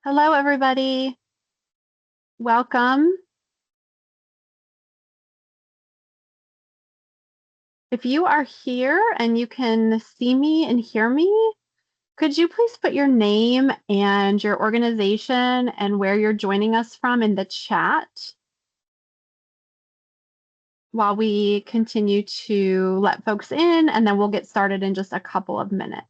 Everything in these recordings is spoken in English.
Hello, everybody. Welcome. If you are here and you can see me and hear me, could you please put your name and your organization and where you're joining us from in the chat while we continue to let folks in, and then we'll get started in just a couple of minutes.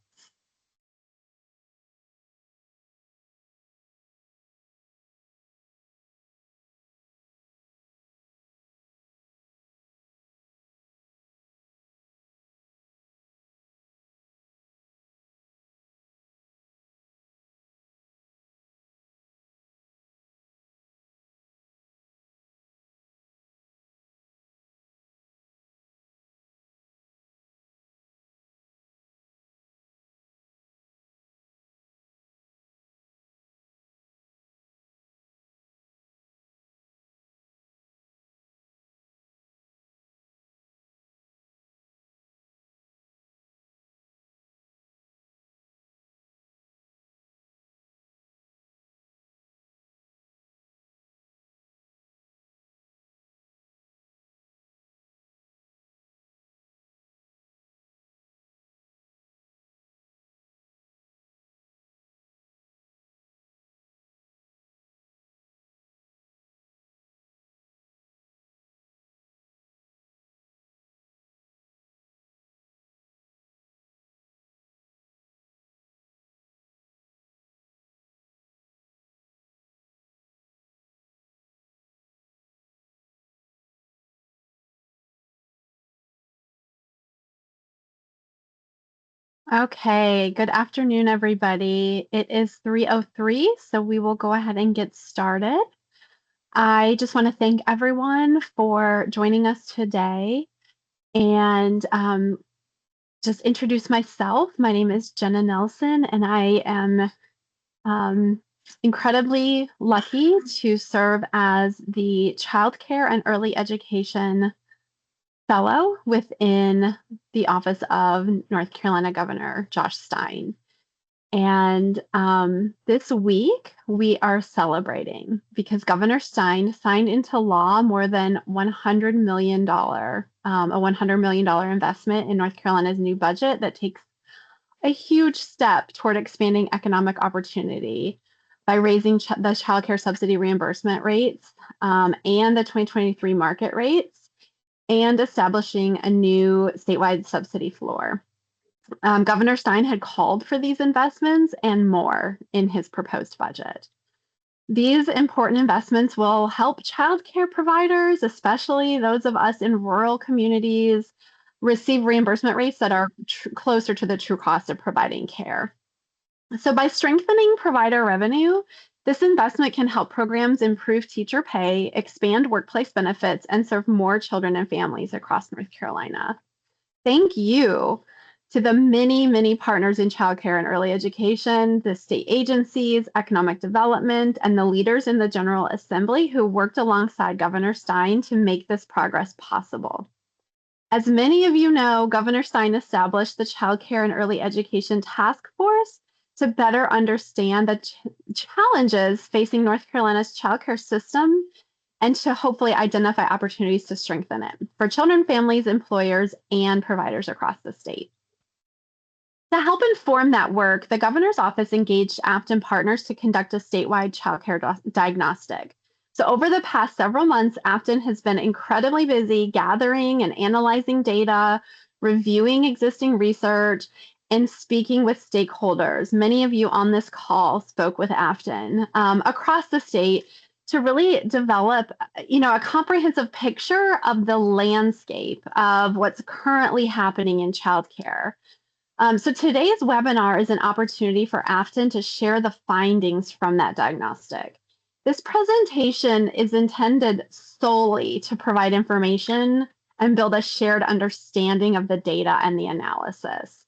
Okay, good afternoon, everybody. It is 3:03, so we will go ahead and get started. I just want to thank everyone for joining us today. And just introduce myself. My name is Jenna Nelson, and I am incredibly lucky to serve as the Child Care and Early Education Fellow within the Office of North Carolina Governor Josh Stein. And this week we are celebrating because Governor Stein signed into law more than $100 million, a $100 million investment in North Carolina's new budget that takes a huge step toward expanding economic opportunity by raising the child care subsidy reimbursement rates and the 2023 market rates and establishing a new statewide subsidy floor. Governor Stein had called for these investments and more in his proposed budget. These important investments will help childcare providers, especially those of us in rural communities, receive reimbursement rates that are closer to the true cost of providing care. So by strengthening provider revenue, this investment can help programs improve teacher pay, expand workplace benefits, and serve more children and families across North Carolina. Thank you to the many, many partners in childcare and early education, the state agencies, economic development, and the leaders in the General Assembly who worked alongside Governor Stein to make this progress possible. As many of you know, Governor Stein established the Child Care and Early Education Task Force to better understand the challenges facing North Carolina's child care system and to hopefully identify opportunities to strengthen it for children, families, employers, and providers across the state. To help inform that work, the governor's office engaged Afton partners to conduct a statewide childcare diagnostic. So over the past several months, Afton has been incredibly busy gathering and analyzing data, reviewing existing research, and speaking with stakeholders. Many of you on this call spoke with Afton across the state to really develop, a comprehensive picture of the landscape of what's currently happening in childcare. So today's webinar is an opportunity for Afton to share the findings from that diagnostic. This presentation is intended solely to provide information and build a shared understanding of the data and the analysis.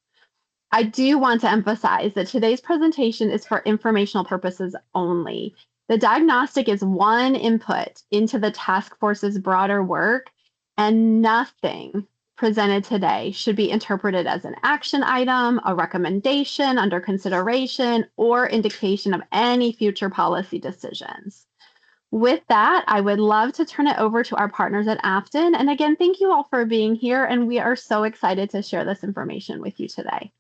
I do want to emphasize that today's presentation is for informational purposes only. The diagnostic is one input into the task force's broader work and nothing presented today should be interpreted as an action item, a recommendation under consideration, or indication of any future policy decisions. With that, I would love to turn it over to our partners at Afton. And again, thank you all for being here, and we are so excited to share this information with you today.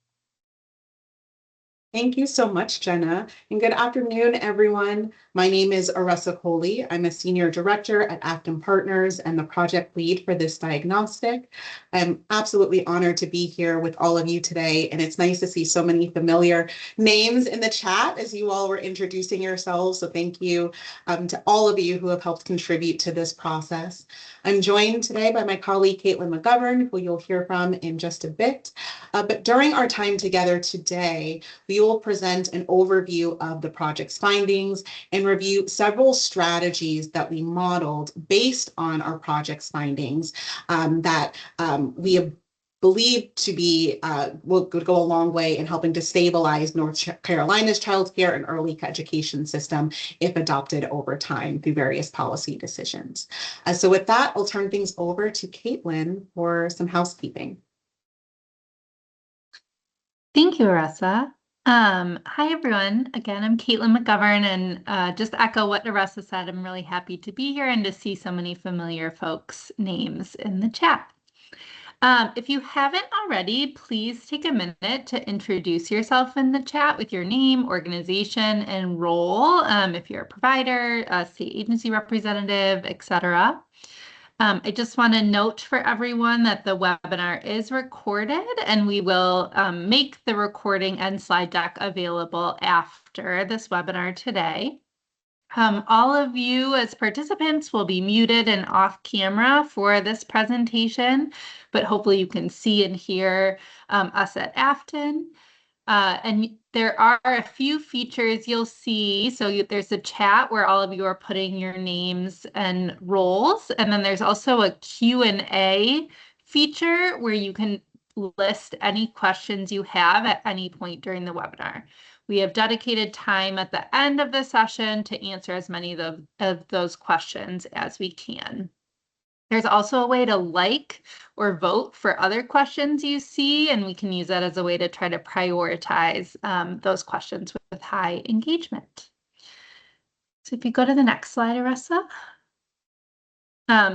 Thank you so much, Jenna, and good afternoon, everyone. My name is Aressa Coley. I'm a Senior Director at Afton Partners and the project lead for this diagnostic. I'm absolutely honored to be here with all of you today, and it's nice to see so many familiar names in the chat as you all were introducing yourselves, so thank you to all of you who have helped contribute to this process. I'm joined today by my colleague, Caitlin McGovern, who you'll hear from in just a bit. But during our time together today, we will present an overview of the project's findings and review several strategies that we modeled based on our project's findings that we believed to be will go a long way in helping to stabilize North Carolina's child care and early education system if adopted over time through various policy decisions. So with that, I'll turn things over to Caitlin for some housekeeping. Thank you, Aressa. Hi, everyone. Again, I'm Caitlin McGovern, and just echo what Aressa said, I'm really happy to be here and to see so many familiar folks' names in the chat. If you haven't already, please take a minute to introduce yourself in the chat with your name, organization, and role, if you're a provider, a state agency representative, etc. I just want to note for everyone that the webinar is recorded, and we will make the recording and slide deck available after this webinar today. All of you as participants will be muted and off camera for this presentation, but hopefully you can see and hear us at Afton. And there are a few features you'll see. So there's a chat where all of you are putting your names and roles. And then there's also a Q&A feature where you can list any questions you have at any point during the webinar. We have dedicated time at the end of the session to answer as many of those questions as we can. There's also a way to like or vote for other questions you see, and we can use that as a way to try to prioritize those questions with high engagement. So if you go to the next slide, Aressa.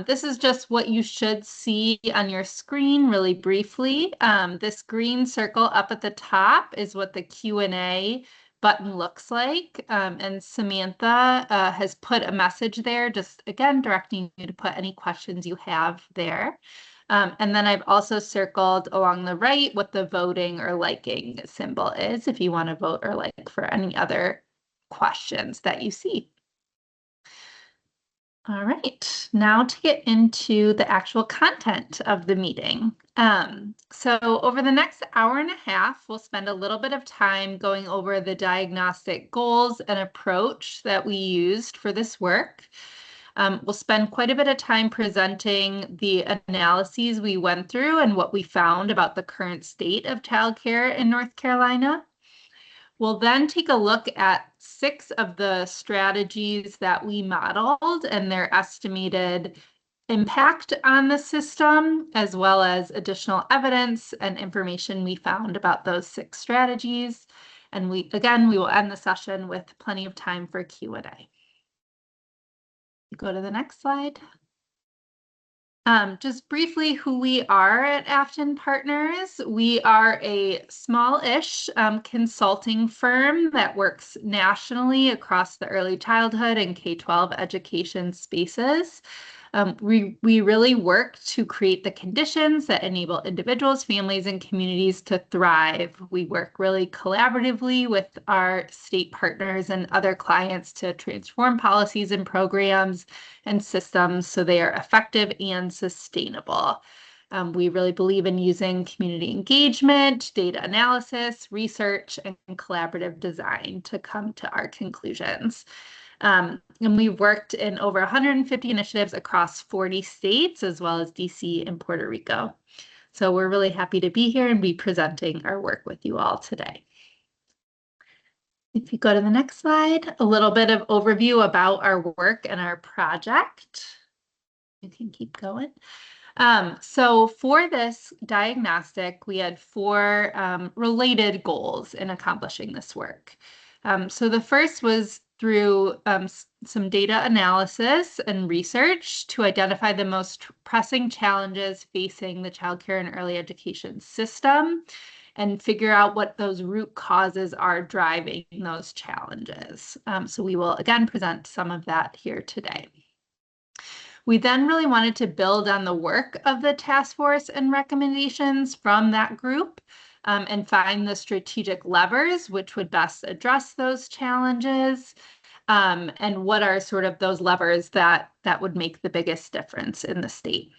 This is just what you should see on your screen really briefly. This green circle up at the top is what the Q&A button looks like. And Samantha has put a message there, just again, directing you to put any questions you have there. And then I've also circled along the right what the voting or liking symbol is if you want to vote or like for any other questions that you see. All right, now to get into the actual content of the meeting. So over the next hour and a half, we'll spend a little bit of time going over the diagnostic goals and approach that we used for this work. We'll spend quite a bit of time presenting the analyses we went through and what we found about the current state of childcare in North Carolina. We'll then take a look at 6 of the strategies that we modeled and their estimated impact on the system, as well as additional evidence and information we found about those 6 strategies. And we will end the session with plenty of time for Q&A. Go to the next slide. Just briefly, who we are at Afton Partners. We are a small-ish consulting firm that works nationally across the early childhood and K-12 education spaces. We really work to create the conditions that enable individuals, families, and communities to thrive. We work really collaboratively with our state partners and other clients to transform policies and programs and systems so they are effective and sustainable. We really believe in using community engagement, data analysis, research, and collaborative design to come to our conclusions. And we've worked in over 150 initiatives across 40 states, as well as DC and Puerto Rico. So we're really happy to be here and be presenting our work with you all today. If you go to the next slide, a little bit of overview about our work and our project. You can keep going. So for this diagnostic, we had four related goals in accomplishing this work. So the first was through some data analysis and research to identify the most pressing challenges facing the childcare and early education system and figure out what those root causes are driving those challenges. So we will again present some of that here today. We then really wanted to build on the work of the task force and recommendations from that group and find the strategic levers which would best address those challenges and what are sort of those levers that would make the biggest difference in the state.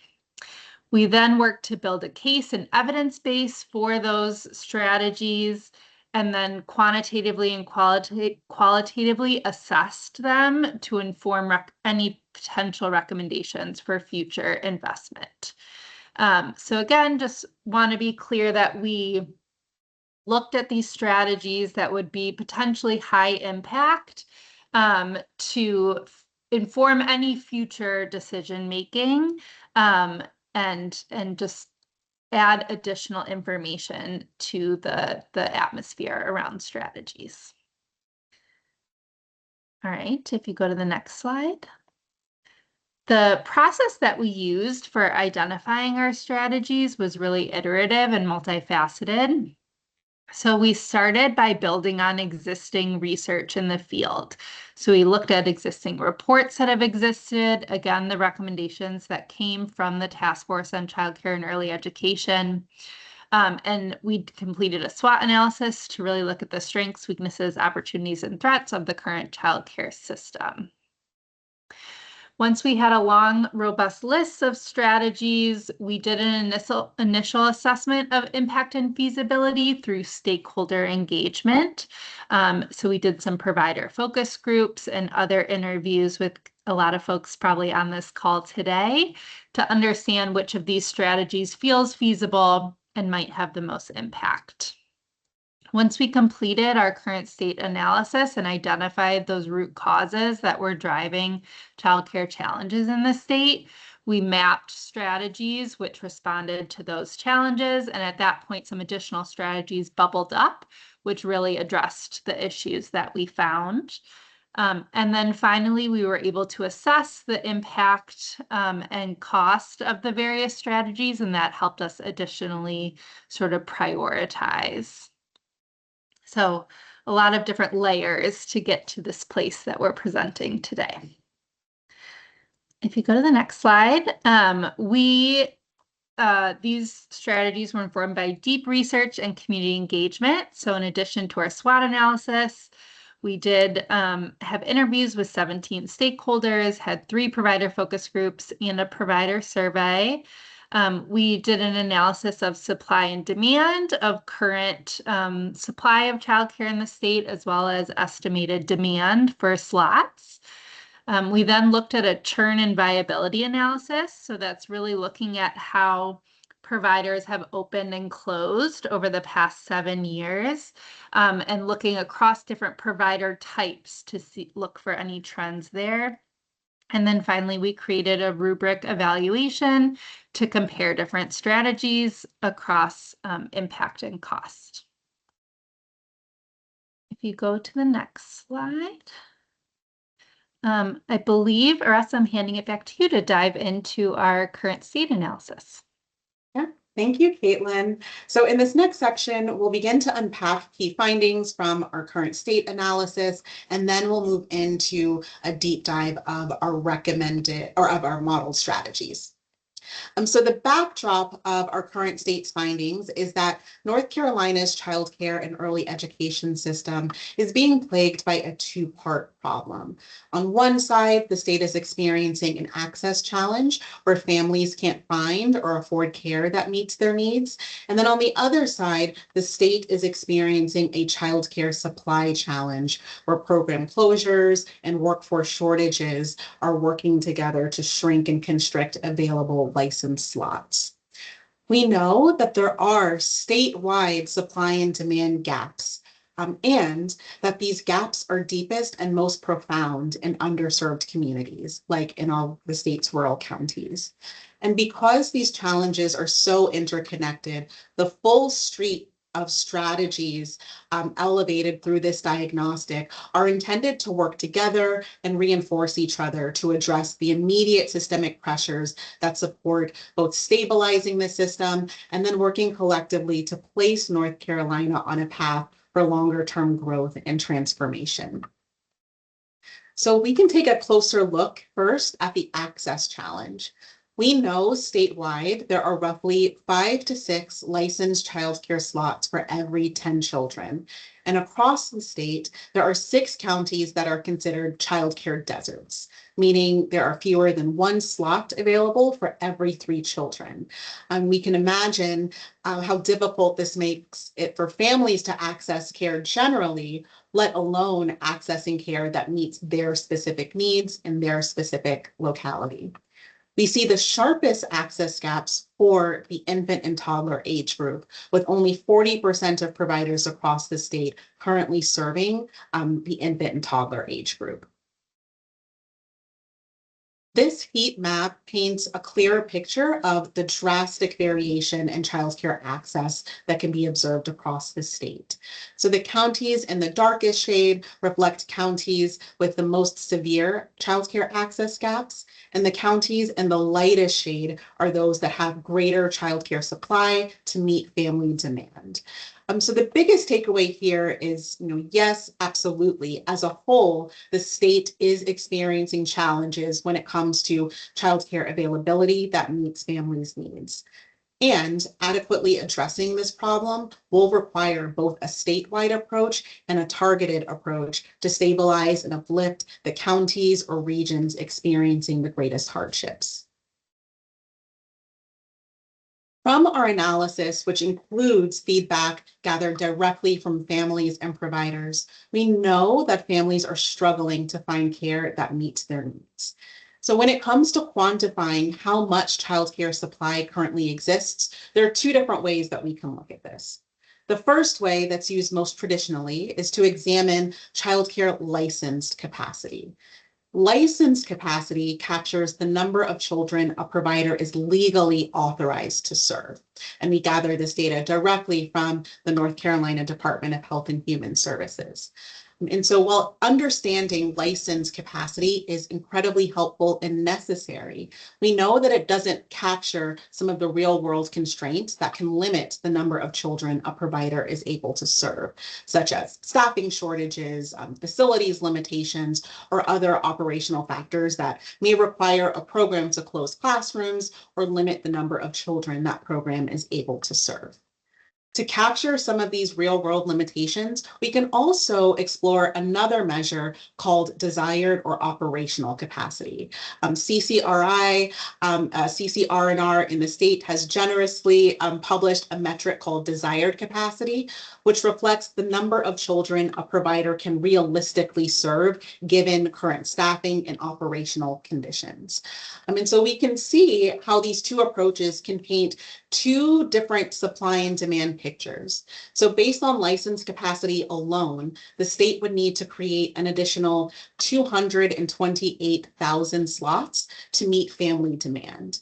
We then worked to build a case and evidence base for those strategies and then quantitatively and qualitatively assessed them to inform any potential recommendations for future investment. So again, just want to be clear that we looked at these strategies that would be potentially high impact to inform any future decision making and just add additional information to the atmosphere around strategies. All right, if you go to the next slide. The process that we used for identifying our strategies was really iterative and multifaceted. So we started by building on existing research in the field. So we looked at existing reports that have existed, again, the recommendations that came from the Task Force on Childcare and Early Education. And we completed a SWOT analysis to really look at the strengths, weaknesses, opportunities, and threats of the current childcare system. Once we had a long, robust list of strategies, we did an initial assessment of impact and feasibility through stakeholder engagement. So we did some provider focus groups and other interviews with a lot of folks probably on this call today to understand which of these strategies feels feasible and might have the most impact. Once we completed our current state analysis and identified those root causes that were driving childcare challenges in the state, we mapped strategies which responded to those challenges. And at that point, some additional strategies bubbled up, which really addressed the issues that we found. And then finally, we were able to assess the impact and cost of the various strategies, and that helped us additionally sort of prioritize. So a lot of different layers to get to this place that we're presenting today. If you go to the next slide, these strategies were informed by deep research and community engagement. So in addition to our SWOT analysis, we did have interviews with 17 stakeholders, had 3 provider focus groups, and a provider survey. We did an analysis of supply and demand of current supply of childcare in the state, as well as estimated demand for slots. We then looked at a churn and viability analysis. So that's really looking at how providers have opened and closed over the past 7 years, and looking across different provider types to look for any trends there. And then finally, we created a rubric evaluation to compare different strategies across impact and cost. If you go to the next slide, I believe, Aressa, I'm handing it back to you to dive into our current state analysis. Yeah, thank you, Caitlin. So in this next section, we'll begin to unpack key findings from our current state analysis, and then we'll move into a deep dive of our recommended or of our model strategies. So the backdrop of our current state's findings is that North Carolina's childcare and early education system is being plagued by a 2-part problem. On one side, the state is experiencing an access challenge where families can't find or afford care that meets their needs. And then on the other side, the state is experiencing a childcare supply challenge where program closures and workforce shortages are working together to shrink and constrict available licensed slots. We know that there are statewide supply and demand gaps, and that these gaps are deepest and most profound in underserved communities, like in all the state's rural counties. And because these challenges are so interconnected, the full street of strategies elevated through this diagnostic are intended to work together and reinforce each other to address the immediate systemic pressures that support both stabilizing the system and then working collectively to place North Carolina on a path for longer term growth and transformation. So we can take a closer look first at the access challenge. We know statewide there are roughly 5 to 6 licensed childcare slots for every 10 children. And across the state, there are 6 counties that are considered childcare deserts, meaning there are fewer than 1 slot available for every 3 children. We can imagine how difficult this makes it for families to access care generally, let alone accessing care that meets their specific needs in their specific locality. We see the sharpest access gaps for the infant and toddler age group, with only 40% of providers across the state currently serving the infant and toddler age group. This heat map paints a clearer picture of the drastic variation in childcare access that can be observed across the state. So the counties in the darkest shade reflect counties with the most severe childcare access gaps, and the counties in the lightest shade are those that have greater childcare supply to meet family demand. So the biggest takeaway here is, yes, absolutely. As a whole, the state is experiencing challenges when it comes to childcare availability that meets families' needs. And adequately addressing this problem will require both a statewide approach and a targeted approach to stabilize and uplift the counties or regions experiencing the greatest hardships. From our analysis, which includes feedback gathered directly from families and providers, we know that families are struggling to find care that meets their needs. So when it comes to quantifying how much childcare supply currently exists, there are 2 different ways that we can look at this. The first way that's used most traditionally is to examine childcare licensed capacity. Licensed capacity captures the number of children a provider is legally authorized to serve. And we gather this data directly from the North Carolina Department of Health and Human Services. And so while understanding license capacity is incredibly helpful and necessary, we know that it doesn't capture some of the real world constraints that can limit the number of children a provider is able to serve, such as staffing shortages, facilities limitations, or other operational factors that may require a program to close classrooms or limit the number of children that program is able to serve. To capture some of these real-world limitations, we can also explore another measure called desired or operational capacity. CCRI, CCR&R in the state has generously published a metric called desired capacity, which reflects the number of children a provider can realistically serve given current staffing and operational conditions. And so we can see how these 2 approaches can paint 2 different supply and demand pictures. So based on license capacity alone, the state would need to create an additional 228,000 slots to meet family demand.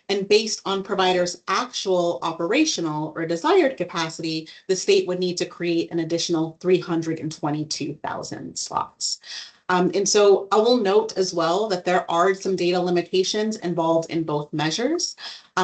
And based on providers' actual operational or desired capacity, the state would need to create an additional 322,000 slots. And so I will note as well that there are some data limitations involved in both measures.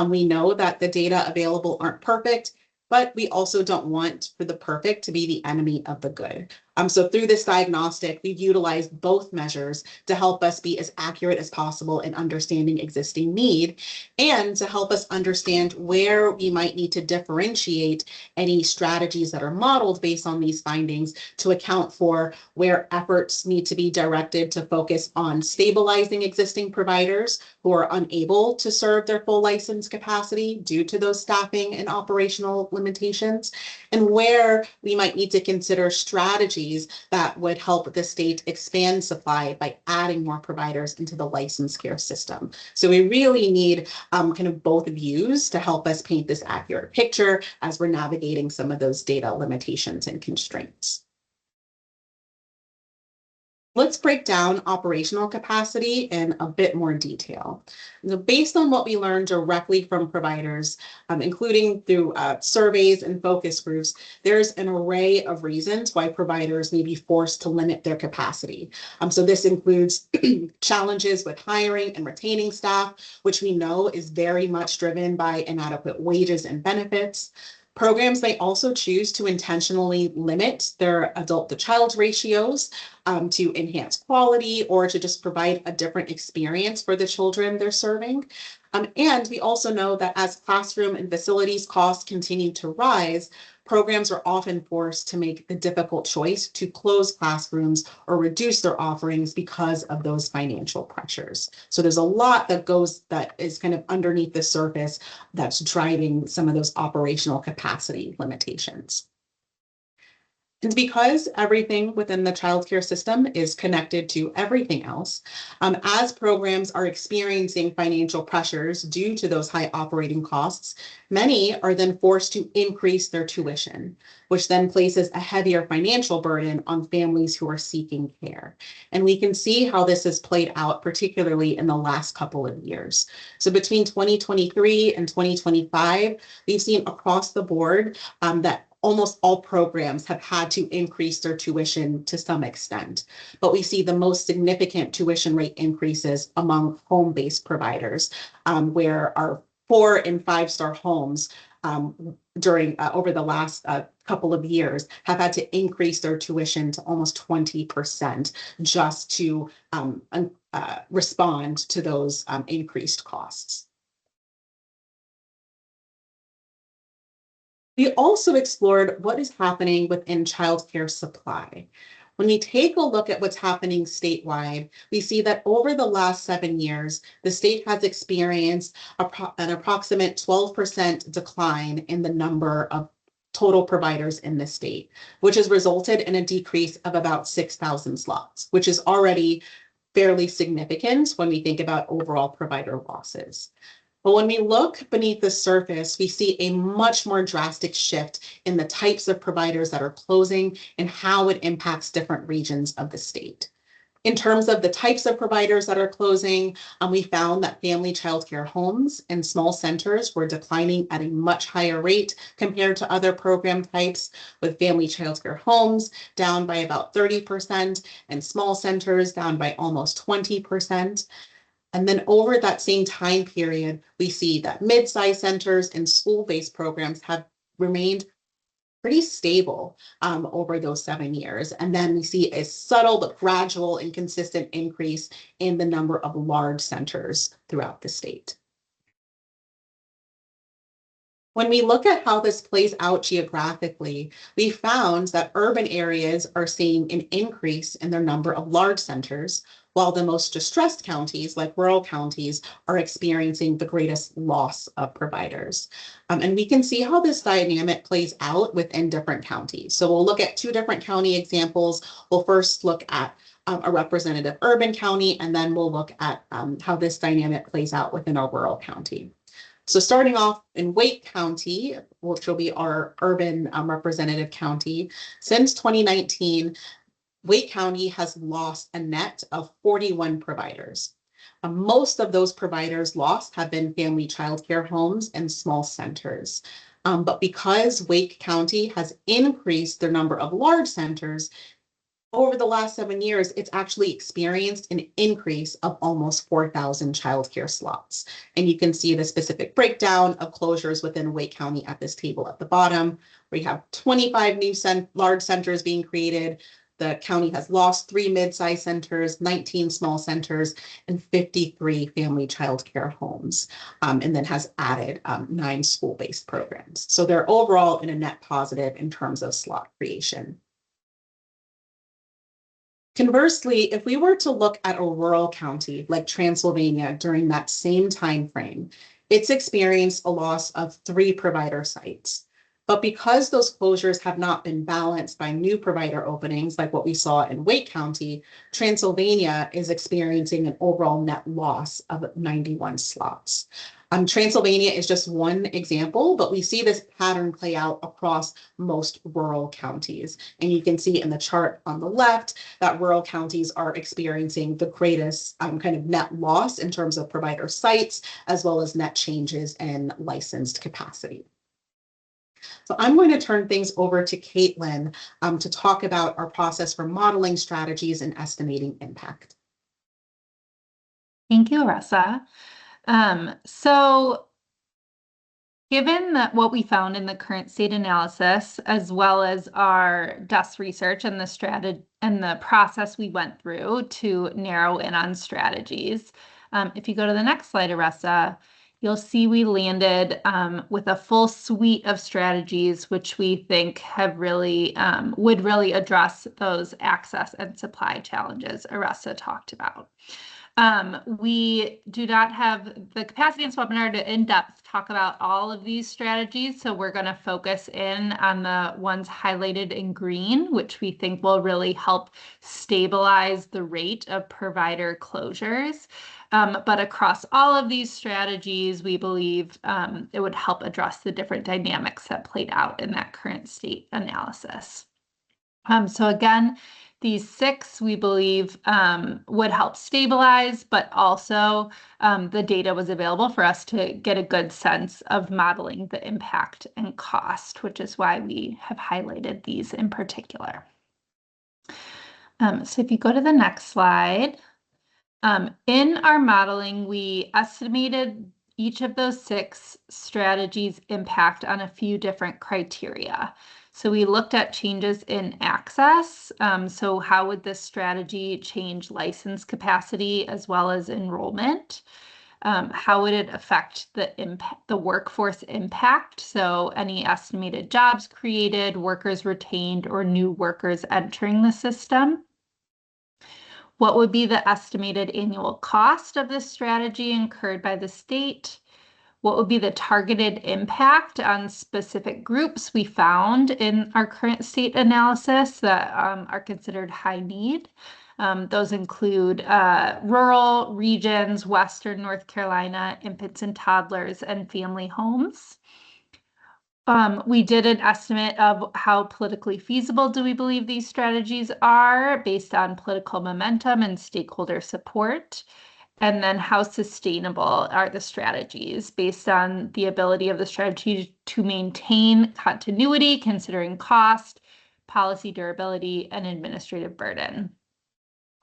We know that the data available aren't perfect, but we also don't want for the perfect to be the enemy of the good. So through this diagnostic, we've utilized both measures to help us be as accurate as possible in understanding existing need and to help us understand where we might need to differentiate any strategies that are modeled based on these findings to account for where efforts need to be directed to focus on stabilizing existing providers who are unable to serve their full license capacity due to those staffing and operational limitations, and where we might need to consider strategies that would help the state expand supply by adding more providers into the licensed care system. So we really need kind of both views to help us paint this accurate picture as we're navigating some of those data limitations and constraints. Let's break down operational capacity in a bit more detail. So based on what we learned directly from providers, including through surveys and focus groups, there's an array of reasons why providers may be forced to limit their capacity. So this includes challenges with hiring and retaining staff, which we know is very much driven by inadequate wages and benefits. Programs may also choose to intentionally limit their adult to child ratios to enhance quality or to just provide a different experience for the children they're serving. And we also know that as classroom and facilities costs continue to rise, programs are often forced to make the difficult choice to close classrooms or reduce their offerings because of those financial pressures. So there's a lot that is kind of underneath the surface that's driving some of those operational capacity limitations. And because everything within the childcare system is connected to everything else, as programs are experiencing financial pressures due to those high operating costs, many are then forced to increase their tuition, which then places a heavier financial burden on families who are seeking care. And we can see how this has played out, particularly in the last couple of years. So between 2023 and 2025, we've seen across the board that almost all programs have had to increase their tuition to some extent. But we see the most significant tuition rate increases among home-based providers, where our 4- and 5-star homes during over the last couple of years have had to increase their tuition to almost 20% just to respond to those increased costs. We also explored what is happening within childcare supply. When we take a look at what's happening statewide, we see that over the last 7 years, the state has experienced an approximate 12% decline in the number of total providers in the state, which has resulted in a decrease of about 6,000 slots, which is already fairly significant when we think about overall provider losses. But when we look beneath the surface, we see a much more drastic shift in the types of providers that are closing and how it impacts different regions of the state. In terms of the types of providers that are closing, we found that family childcare homes and small centers were declining at a much higher rate compared to other program types, with family childcare homes down by about 30% and small centers down by almost 20%. And then over that same time period, we see that mid-sized centers and school-based programs have remained pretty stable over those 7 years. And then we see a subtle but gradual and consistent increase in the number of large centers throughout the state. When we look at how this plays out geographically, we found that urban areas are seeing an increase in their number of large centers, while the most distressed counties, like rural counties, are experiencing the greatest loss of providers. And we can see how this dynamic plays out within different counties. So we'll look at 2 different county examples. We'll first look at a representative urban county, and then we'll look at how this dynamic plays out within a rural county. So starting off in Wake County, which will be our urban representative county, since 2019, Wake County has lost a net of 41 providers. Most of those providers lost have been family childcare homes and small centers. But because Wake County has increased their number of large centers, over the last 7 years, it's actually experienced an increase of almost 4,000 childcare slots. And you can see the specific breakdown of closures within Wake County at this table at the bottom. We have 25 new large centers being created. The county has lost 3 mid-sized centers, 19 small centers, and 53 family childcare homes, and then has added 9 school-based programs. So they're overall in a net positive in terms of slot creation. Conversely, if we were to look at a rural county like Transylvania during that same time frame, it's experienced a loss of 3 provider sites. But because those closures have not been balanced by new provider openings, like what we saw in Wake County, Transylvania is experiencing an overall net loss of 91 slots. Transylvania is just one example, but we see this pattern play out across most rural counties. And you can see in the chart on the left that rural counties are experiencing the greatest kind of net loss in terms of provider sites, as well as net changes in licensed capacity. So I'm going to turn things over to Caitlin to talk about our process for modeling strategies and estimating impact. Thank you, Aressa. So given that what we found in the current state analysis, as well as our desk research and the strategy and the process we went through to narrow in on strategies, if you go to the next slide, Aressa, you'll see we landed with a full suite of strategies, which we think have really would really address those access and supply challenges Aressa talked about. We do not have the capacity in this webinar to in-depth talk about all of these strategies, so we're going to focus in on the ones highlighted in green, which we think will really help stabilize the rate of provider closures. But across all of these strategies, we believe it would help address the different dynamics that played out in that current state analysis. So again, these 6, we believe, would help stabilize, but also the data was available for us to get a good sense of modeling the impact and cost, which is why we have highlighted these in particular. So if you go to the next slide, in our modeling, we estimated each of those 6 strategies' impact on a few different criteria. So we looked at changes in access. So how would this strategy change license capacity as well as enrollment? How would it affect the workforce impact? So any estimated jobs created, workers retained, or new workers entering the system? What would be the estimated annual cost of this strategy incurred by the state? What would be the targeted impact on specific groups we found in our current state analysis that are considered high need? Those include rural regions, Western North Carolina, infants and toddlers, and family homes. We did an estimate of how politically feasible do we believe these strategies are based on political momentum and stakeholder support. And then how sustainable are the strategies based on the ability of the strategy to maintain continuity, considering cost, policy durability, and administrative burden.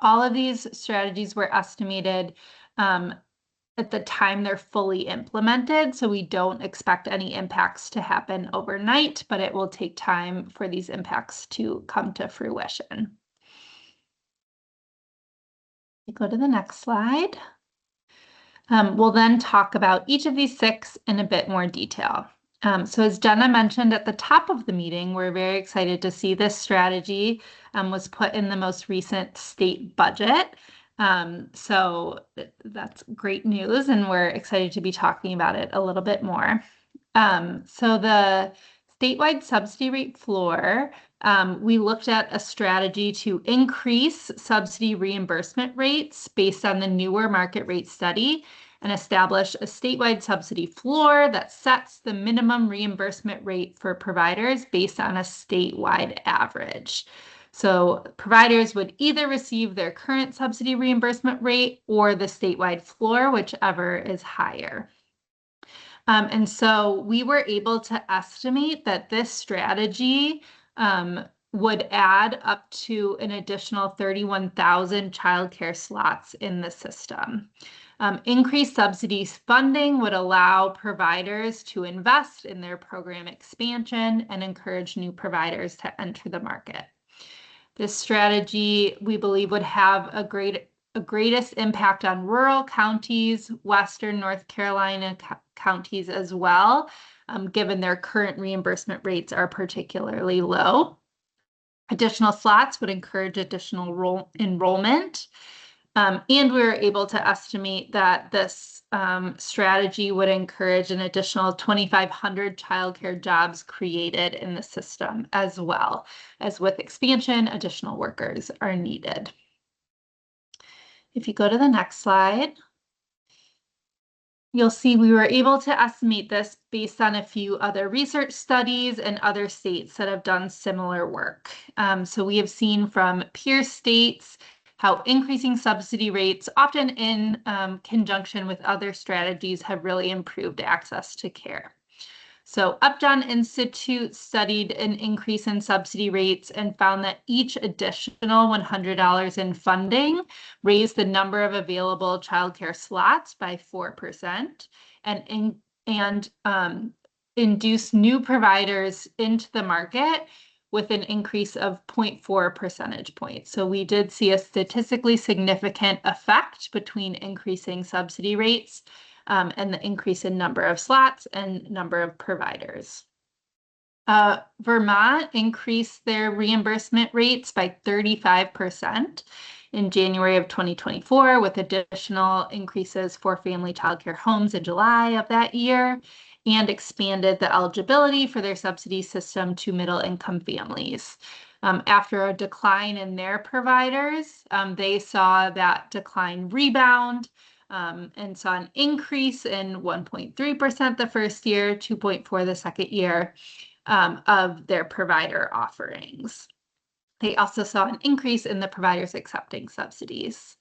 All of these strategies were estimated at the time they're fully implemented, so we don't expect any impacts to happen overnight, but it will take time for these impacts to come to fruition. Go to the next slide. We'll then talk about each of these 6 in a bit more detail. So as Jenna mentioned at the top of the meeting, we're very excited to see this strategy was put in the most recent state budget. So that's great news, and we're excited to be talking about it a little bit more. So the statewide subsidy rate floor, we looked at a strategy to increase subsidy reimbursement rates based on the newer market rate study and establish a statewide subsidy floor that sets the minimum reimbursement rate for providers based on a statewide average. So providers would either receive their current subsidy reimbursement rate or the statewide floor, whichever is higher. And so we were able to estimate that this strategy would add up to an additional 31,000 childcare slots in the system. Increased subsidies funding would allow providers to invest in their program expansion and encourage new providers to enter the market. This strategy, we believe, would have a greatest impact on rural counties, Western North Carolina counties as well, given their current reimbursement rates are particularly low. Additional slots would encourage additional enrollment. And we were able to estimate that this strategy would encourage an additional 2,500 childcare jobs created in the system, as well as with expansion, additional workers are needed. If you go to the next slide, you'll see we were able to estimate this based on a few other research studies and other states that have done similar work. So we have seen from peer states how increasing subsidy rates, often in conjunction with other strategies, have really improved access to care. So Upjohn Institute studied an increase in subsidy rates and found that each additional $100 in funding raised the number of available childcare slots by 4% and induced new providers into the market with an increase of 0.4 percentage points. So we did see a statistically significant effect between increasing subsidy rates and the increase in number of slots and number of providers. Vermont increased their reimbursement rates by 35% in January of 2024, with additional increases for family childcare homes in July of that year, and expanded the eligibility for their subsidy system to middle-income families. After a decline in their providers, they saw that decline rebound and saw an increase in 1.3% the first year, 2.4% the second year of their provider offerings. They also saw an increase in the providers accepting subsidies.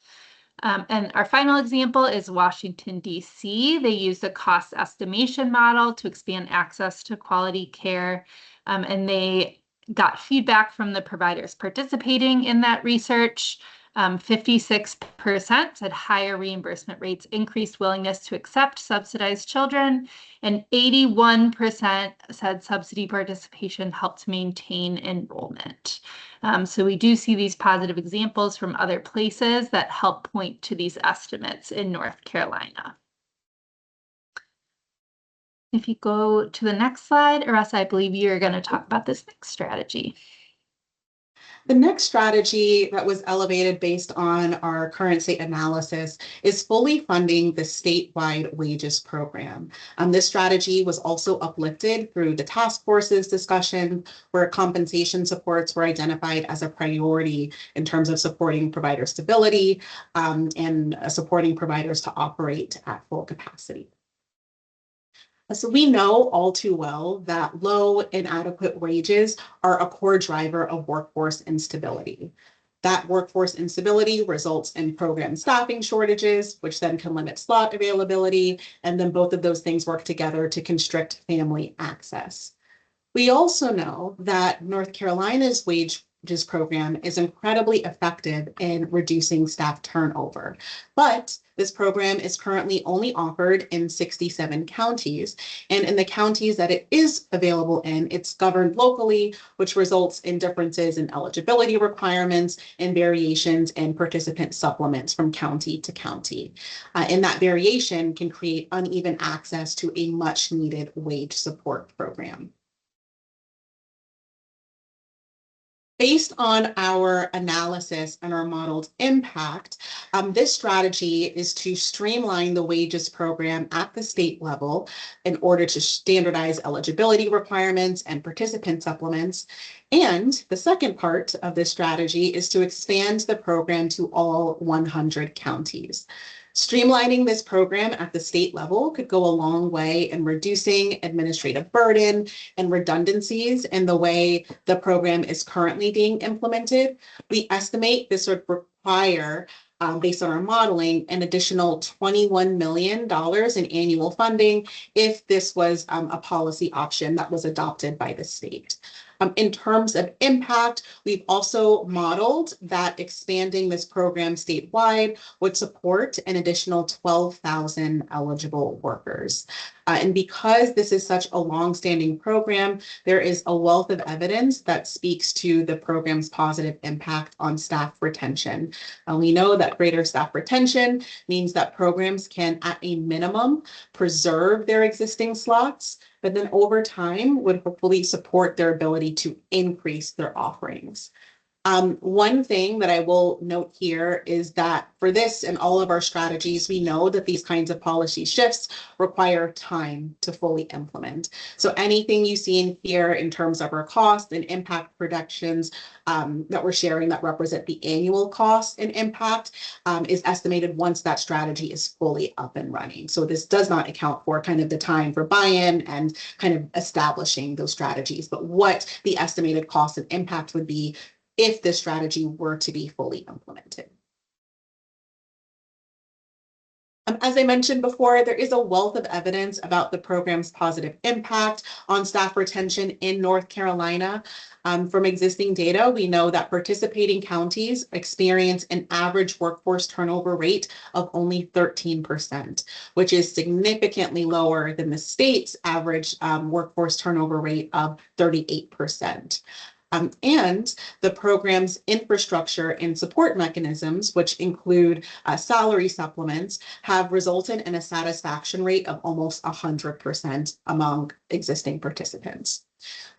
And our final example is Washington, D.C. They used a cost estimation model to expand access to quality care, and they got feedback from the providers participating in that research. 56% said higher reimbursement rates increased willingness to accept subsidized children, and 81% said subsidy participation helped maintain enrollment. So we do see these positive examples from other places that help point to these estimates in North Carolina. If you go to the next slide, Aressa, I believe you're going to talk about this next strategy. The next strategy that was elevated based on our current state analysis is fully funding the statewide wages program. This strategy was also uplifted through the task force's discussion, where compensation supports were identified as a priority in terms of supporting provider stability and supporting providers to operate at full capacity. So we know all too well that low, inadequate wages are a core driver of workforce instability. That workforce instability results in program staffing shortages, which then can limit slot availability, and then both of those things work together to constrict family access. We also know that North Carolina's wages program is incredibly effective in reducing staff turnover, but this program is currently only offered in 67 counties, and in the counties that it is available in, it's governed locally, which results in differences in eligibility requirements and variations in participant supplements from county to county. And that variation can create uneven access to a much needed wage support program. Based on our analysis and our modeled impact, this strategy is to streamline the wages program at the state level in order to standardize eligibility requirements and participant supplements. And the second part of this strategy is to expand the program to all 100 counties. Streamlining this program at the state level could go a long way in reducing administrative burden and redundancies in the way the program is currently being implemented. We estimate this would require, based on our modeling, an additional $21 million in annual funding if this was a policy option that was adopted by the state. In terms of impact, we've also modeled that expanding this program statewide would support an additional 12,000 eligible workers. And because this is such a long-standing program, there is a wealth of evidence that speaks to the program's positive impact on staff retention. We know that greater staff retention means that programs can, at a minimum, preserve their existing slots, but then over time would hopefully support their ability to increase their offerings. One thing that I will note here is that for this and all of our strategies, we know that these kinds of policy shifts require time to fully implement. So anything you see in here in terms of our cost and impact projections that we're sharing that represent the annual cost and impact is estimated once that strategy is fully up and running. So this does not account for kind of the time for buy-in and kind of establishing those strategies, but what the estimated cost and impact would be if this strategy were to be fully implemented. As I mentioned before, there is a wealth of evidence about the program's positive impact on staff retention in North Carolina. From existing data, we know that participating counties experience an average workforce turnover rate of only 13%, which is significantly lower than the state's average workforce turnover rate of 38%. And the program's infrastructure and support mechanisms, which include salary supplements, have resulted in a satisfaction rate of almost 100% among existing participants.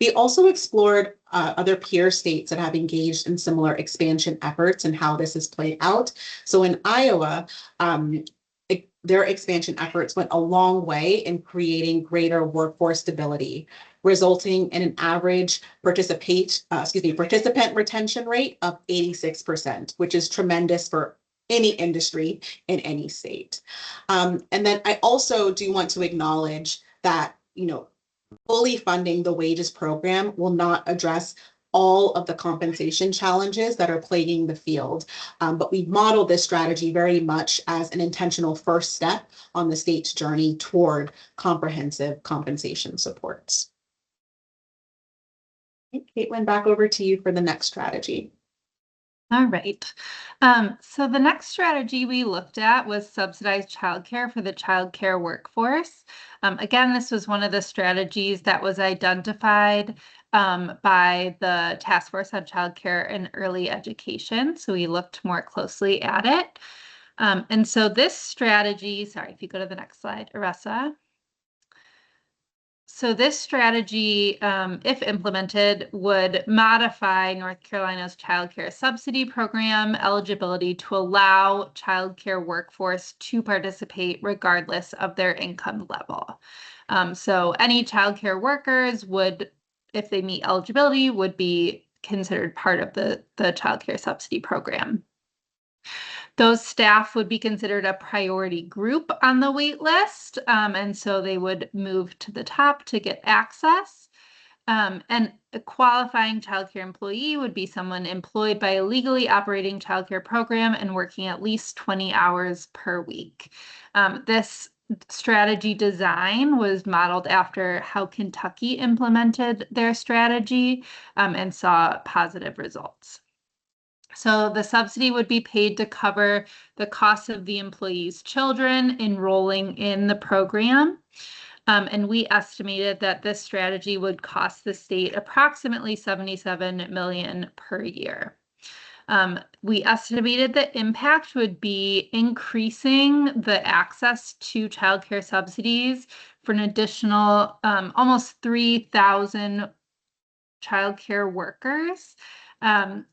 We also explored other peer states that have engaged in similar expansion efforts and how this has played out. So in Iowa, their expansion efforts went a long way in creating greater workforce stability, resulting in an average participant retention rate of 86%, which is tremendous for any industry in any state. And then I also do want to acknowledge that, fully funding the wages program will not address all of the compensation challenges that are plaguing the field. But we've modeled this strategy very much as an intentional first step on the state's journey toward comprehensive compensation supports. Okay, Caitlin, back over to you for the next strategy. All right. So the next strategy we looked at was subsidized childcare for the childcare workforce. Again, this was one of the strategies that was identified by the Task Force on Childcare and Early Education. So we looked more closely at it. And so this strategy, sorry, if you go to the next slide, Aressa. So this strategy, if implemented, would modify North Carolina's child care subsidy program eligibility to allow child care workforce to participate regardless of their income level. So any child care workers would, if they meet eligibility, would be considered part of the child care subsidy program. Those staff would be considered a priority group on the wait list, and so they would move to the top to get access. And a qualifying childcare employee would be someone employed by a legally operating childcare program and working at least 20 hours per week. This strategy design was modeled after how Kentucky implemented their strategy and saw positive results. So the subsidy would be paid to cover the cost of the employee's children enrolling in the program. And we estimated that this strategy would cost the state approximately $77 million per year. We estimated the impact would be increasing the access to childcare subsidies for an additional almost 3,000 childcare workers.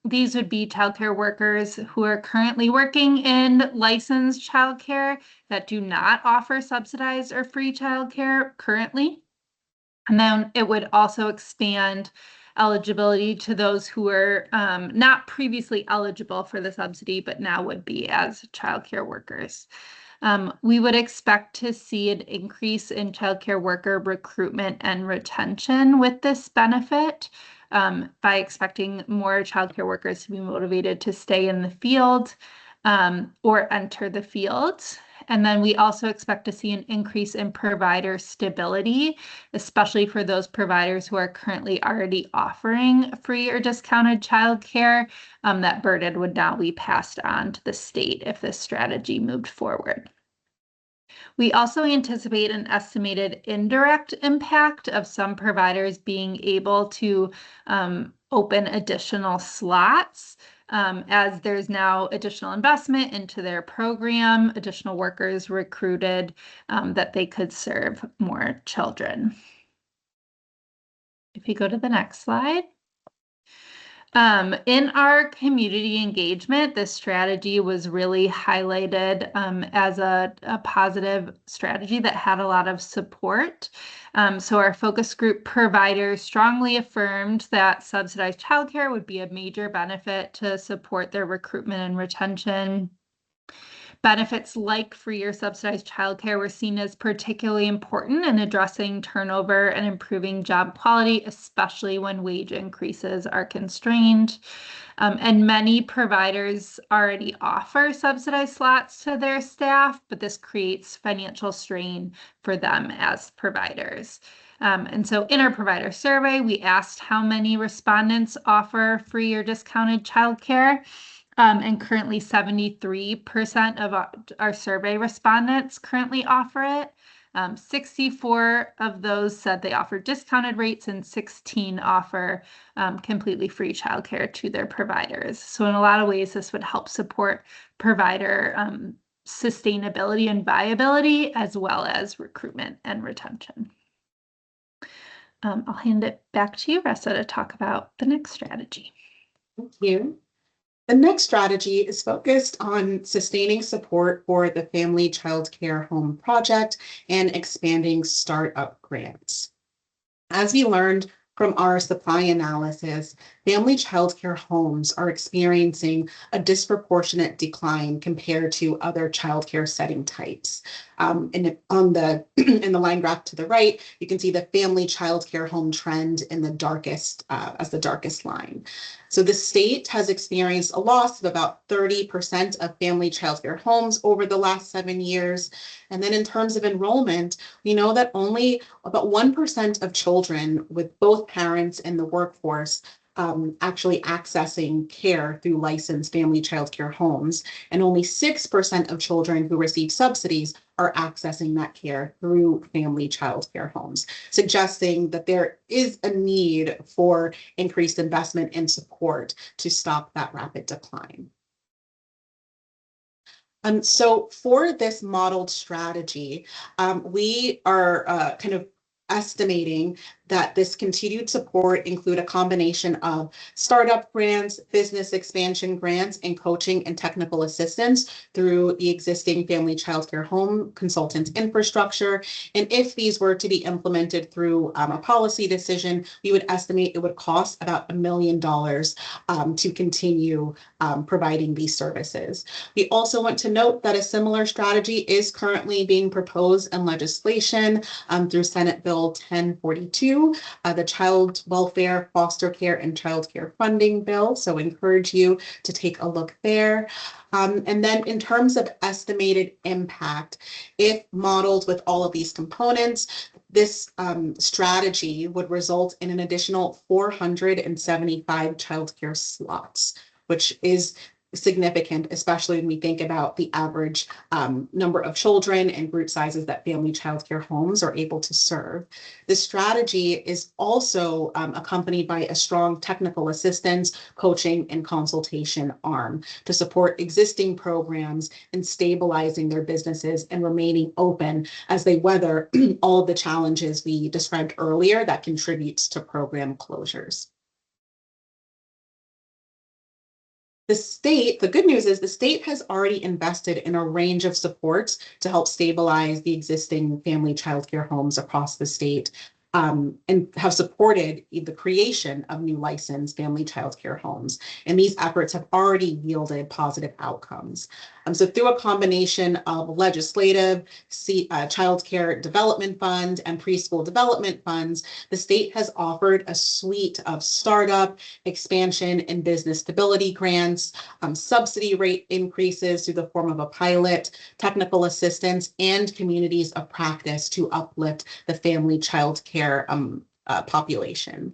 These would be childcare workers who are currently working in licensed childcare that do not offer subsidized or free childcare currently. And then it would also expand eligibility to those who are not previously eligible for the subsidy, but now would be as childcare workers. We would expect to see an increase in childcare worker recruitment and retention with this benefit by expecting more childcare workers to be motivated to stay in the field or enter the field. And then we also expect to see an increase in provider stability, especially for those providers who are currently already offering free or discounted childcare. That burden would now be passed on to the state if this strategy moved forward. We also anticipate an estimated indirect impact of some providers being able to open additional slots as there's now additional investment into their program, additional workers recruited that they could serve more children. If you go to the next slide. In our community engagement, this strategy was really highlighted as a positive strategy that had a lot of support. So our focus group providers strongly affirmed that subsidized childcare would be a major benefit to support their recruitment and retention. Benefits like free or subsidized childcare were seen as particularly important in addressing turnover and improving job quality, especially when wage increases are constrained. And many providers already offer subsidized slots to their staff, but this creates financial strain for them as providers. And so in our provider survey, we asked how many respondents offer free or discounted childcare. And currently 73% of our survey respondents currently offer it. 64 of those said they offer discounted rates and 16 offer completely free childcare to their providers. So in a lot of ways, this would help support provider sustainability and viability, as well as recruitment and retention. I'll hand it back to you, Ressa, to talk about the next strategy. Thank you. The next strategy is focused on sustaining support for the Family Child Care Home Project and expanding startup grants. As we learned from our supply analysis, family child care homes are experiencing a disproportionate decline compared to other child care setting types. In the line graph to the right, you can see the family child care home trend in the darkest as the darkest line. So the state has experienced a loss of about 30% of family child care homes over the last 7 years. And then in terms of enrollment, we know that only about 1% of children with both parents in the workforce actually accessing care through licensed family child care homes, and only 6% of children who receive subsidies are accessing that care through family child care homes, suggesting that there is a need for increased investment and support to stop that rapid decline. So for this modeled strategy, we are kind of estimating that this continued support include a combination of startup grants, business expansion grants, and coaching and technical assistance through the existing family child care home consultant infrastructure. And if these were to be implemented through a policy decision, we would estimate it would cost about $1 million to continue providing these services. We also want to note that a similar strategy is currently being proposed in legislation through Senate Bill 1042, the Child Welfare, Foster Care, and Child Care Funding Bill. So encourage you to take a look there. And then in terms of estimated impact, if modeled with all of these components, this strategy would result in an additional 475 childcare slots, which is significant, especially when we think about the average number of children and group sizes that family childcare homes are able to serve. This strategy is also accompanied by a strong technical assistance, coaching, and consultation arm to support existing programs in stabilizing their businesses and remaining open as they weather all of the challenges we described earlier that contributes to program closures. The good news is the state has already invested in a range of supports to help stabilize the existing family child care homes across the state, and have supported the creation of new licensed family child care homes. And these efforts have already yielded positive outcomes. So through a combination of legislative, child care development fund, and preschool development funds, the state has offered a suite of startup, expansion, and business stability grants, subsidy rate increases through the form of a pilot, technical assistance, and communities of practice to uplift the family child care population.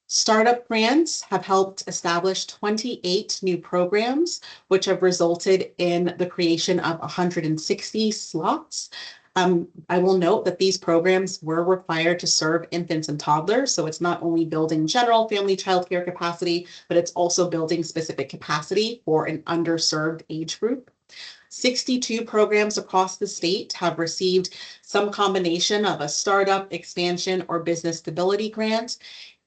Startup grants have helped establish 28 new programs, which have resulted in the creation of 160 slots. I will note that these programs were required to serve infants and toddlers, so it's not only building general family child care capacity, but it's also building specific capacity for an underserved age group. 62 programs across the state have received some combination of a startup, expansion, or business stability grant.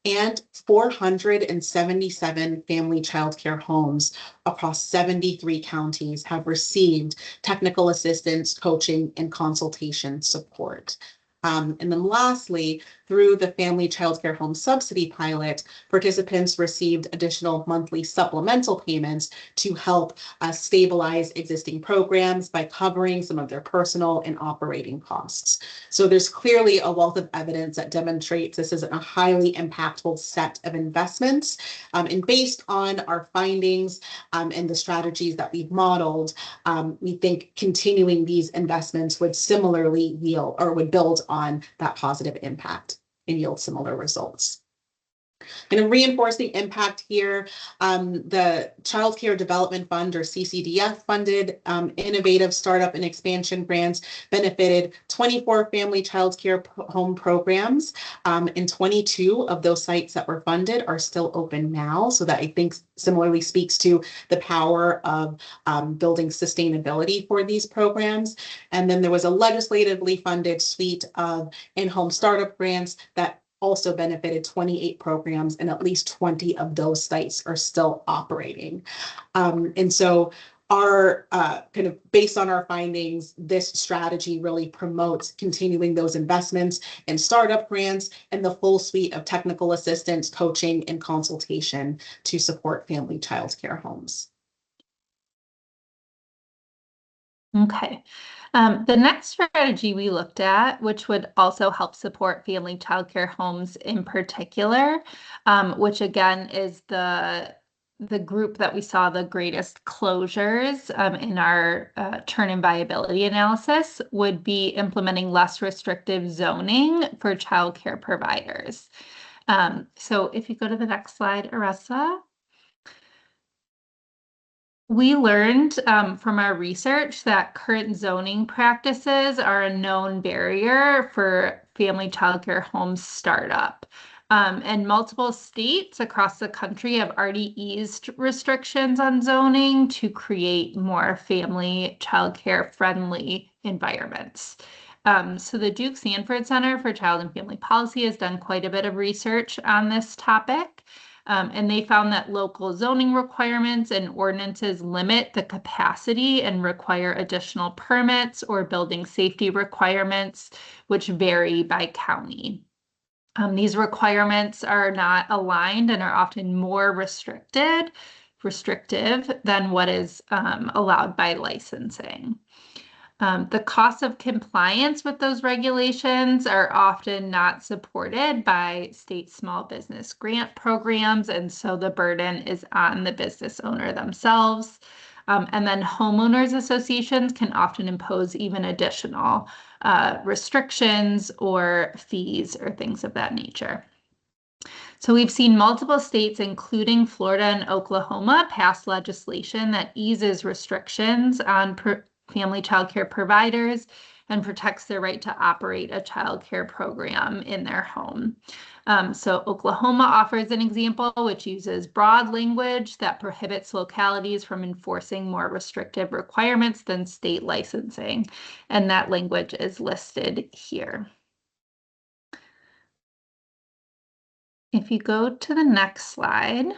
and 477 family childcare homes across 73 counties have received technical assistance, coaching, and consultation support. And then lastly, through the Family Childcare Home Subsidy Pilot, participants received additional monthly supplemental payments to help stabilize existing programs by covering some of their personal and operating costs. So there's clearly a wealth of evidence that demonstrates this is a highly impactful set of investments. And based on our findings and the strategies that we've modeled, we think continuing these investments would similarly yield or would build on that positive impact and yield similar results. And to reinforce the impact here, the Child Care Development Fund, or CCDF funded innovative startup and expansion grants benefited 24 family child care home programs, and 22 of those sites that were funded are still open now. So that, I think, similarly speaks to the power of building sustainability for these programs. And then there was a legislatively funded suite of in-home startup grants that also benefited 28 programs, and at least 20 of those sites are still operating. And so our kind of based on our findings, this strategy really promotes continuing those investments in startup grants and the full suite of technical assistance, coaching, and consultation to support family child care homes. Okay. The next strategy we looked at, which would also help support family childcare homes in particular, which again is the group that we saw the greatest closures in our churn and viability analysis, would be implementing less restrictive zoning for childcare providers. So if you go to the next slide, Aressa. We learned from our research that current zoning practices are a known barrier for family childcare home startup. And multiple states across the country have already eased restrictions on zoning to create more family childcare friendly environments. So the Duke Sanford Center for Child and Family Policy has done quite a bit of research on this topic. And they found that local zoning requirements and ordinances limit the capacity and require additional permits or building safety requirements, which vary by county. These requirements are not aligned and are often more restrictive than what is allowed by licensing. The costs of compliance with those regulations are often not supported by state small business grant programs, and so the burden is on the business owner themselves. And then homeowners associations can often impose even additional restrictions or fees or things of that nature. So we've seen multiple states, including Florida and Oklahoma, pass legislation that eases restrictions on family child care providers and protects their right to operate a child care program in their home. So Oklahoma offers an example which uses broad language that prohibits localities from enforcing more restrictive requirements than state licensing. And that language is listed here. If you go to the next slide,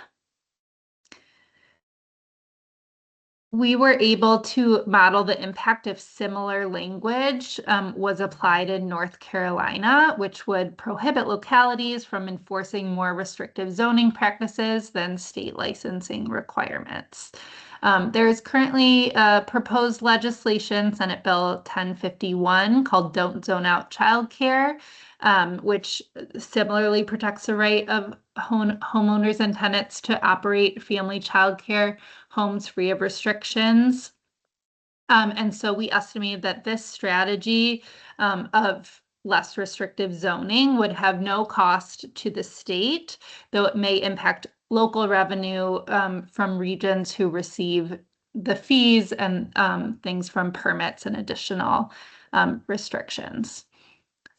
we were able to model the impact of similar language was applied in North Carolina, which would prohibit localities from enforcing more restrictive zoning practices than state licensing requirements. There is currently a proposed legislation, Senate Bill 1051, called Don't Zone Out Childcare, which similarly protects the right of homeowners and tenants to operate family childcare homes free of restrictions. And so we estimate that this strategy of less restrictive zoning would have no cost to the state, though it may impact local revenue from regions who receive the fees and things from permits and additional restrictions.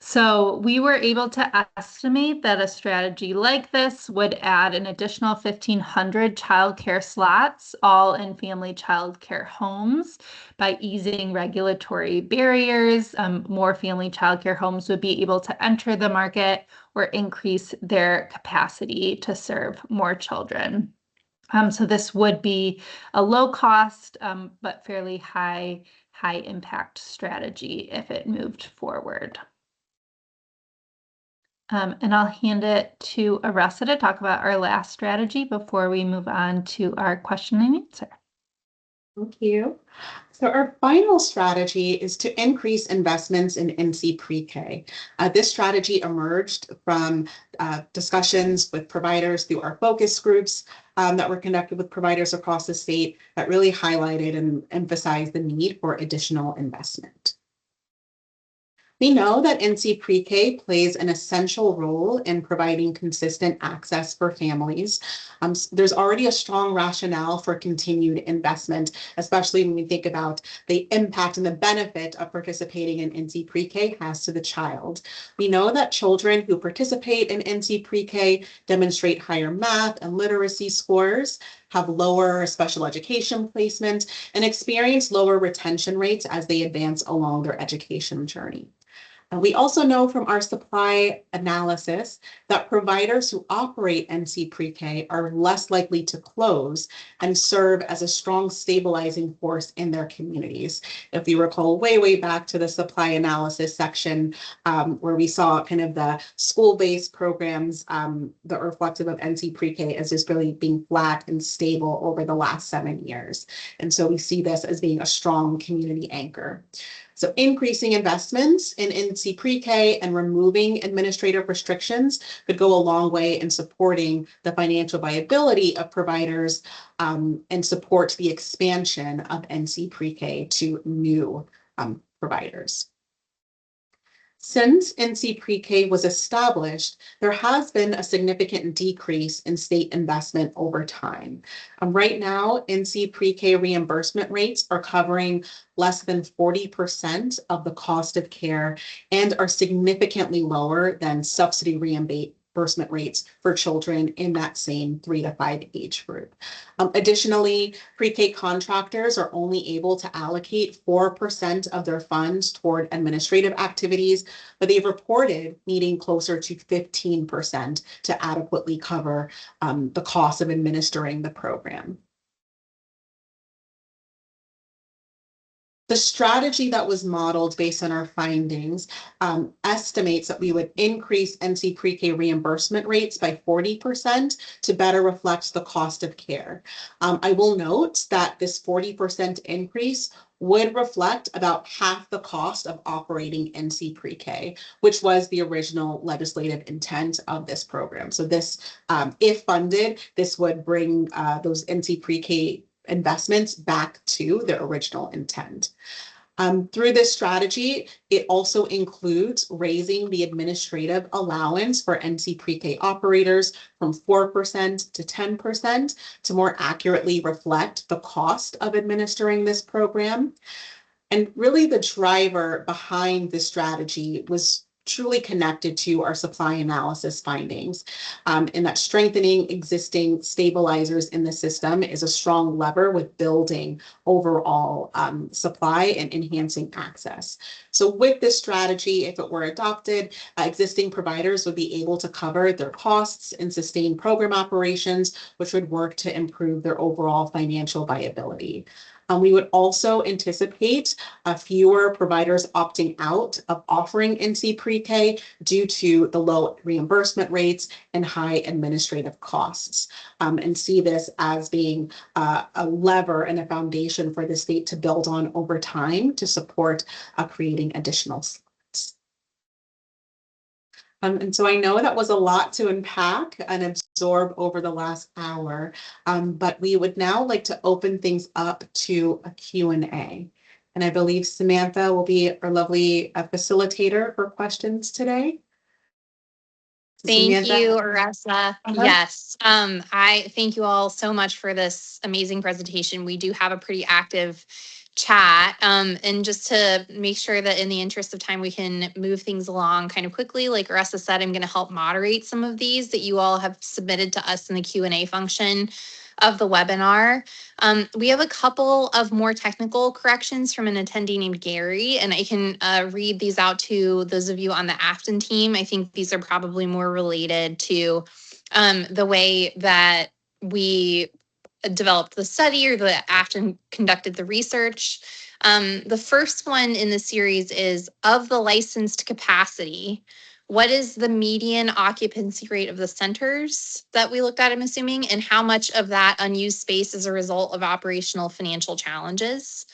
So we were able to estimate that a strategy like this would add an additional 1,500 childcare slots, all in family childcare homes. By easing regulatory barriers, more family childcare homes would be able to enter the market or increase their capacity to serve more children. So this would be a low cost, but fairly high impact strategy if it moved forward. And I'll hand it to Aressa to talk about our last strategy before we move on to our question and answer. Thank you. So our final strategy is to increase investments in NC Pre-K. This strategy emerged from discussions with providers through our focus groups that were conducted with providers across the state that really highlighted and emphasized the need for additional investment. We know that NC Pre-K plays an essential role in providing consistent access for families. There's already a strong rationale for continued investment, especially when we think about the impact and the benefit of participating in NC Pre-K has to the child. We know that children who participate in NC Pre-K demonstrate higher math and literacy scores, have lower special education placement, and experience lower retention rates as they advance along their education journey. And we also know from our supply analysis that providers who operate NC Pre-K are less likely to close and serve as a strong stabilizing force in their communities. If you recall way back to the supply analysis section where we saw kind of the school-based programs that are reflective of NC Pre-K as just really being flat and stable over the last 7 years. And so we see this as being a strong community anchor. So increasing investments in NC Pre-K and removing administrative restrictions could go a long way in supporting the financial viability of providers and support the expansion of NC Pre-K to new providers. Since NC Pre-K was established, there has been a significant decrease in state investment over time. Right now, NC Pre-K reimbursement rates are covering less than 40% of the cost of care and are significantly lower than subsidy reimbursement rates for children in that same 3 to 5 age group. Additionally, pre-K contractors are only able to allocate 4% of their funds toward administrative activities, but they've reported needing closer to 15% to adequately cover the cost of administering the program. The strategy that was modeled based on our findings estimates that we would increase NC Pre-K reimbursement rates by 40% to better reflect the cost of care. I will note that this 40% increase would reflect about half the cost of operating NC Pre-K, which was the original legislative intent of this program. So this, if funded, this would bring those NC Pre-K investments back to their original intent. Through this strategy, it also includes raising the administrative allowance for NC Pre-K operators from 4% to 10% to more accurately reflect the cost of administering this program. And really the driver behind this strategy was truly connected to our supply analysis findings, in that strengthening existing stabilizers in the system is a strong lever with building overall supply and enhancing access. So with this strategy, if it were adopted, existing providers would be able to cover their costs and sustain program operations, which would work to improve their overall financial viability. We would also anticipate fewer providers opting out of offering NC Pre-K due to the low reimbursement rates and high administrative costs, and see this as being a lever and a foundation for the state to build on over time to support creating additional slots. And so I know that was a lot to unpack and absorb over the last hour, but we would now like to open things up to a Q&A. And I believe Samantha will be our lovely facilitator for questions today. Thank you, Aressa. Yes, I thank you all so much for this amazing presentation. We do have a pretty active chat. And just to make sure that in the interest of time, we can move things along kind of quickly. Like Aressa said, I'm going to help moderate some of these that you all have submitted to us in the Q&A function of the webinar. We have a couple of more technical corrections from an attendee named Gary, and I can read these out to those of you on the Afton team. I think these are probably more related to the way that we developed the study or the Afton conducted the research. The first one in the series is, of the licensed capacity, what is the median occupancy rate of the centers that we looked at, I'm assuming, and how much of that unused space is a result of operational financial challenges?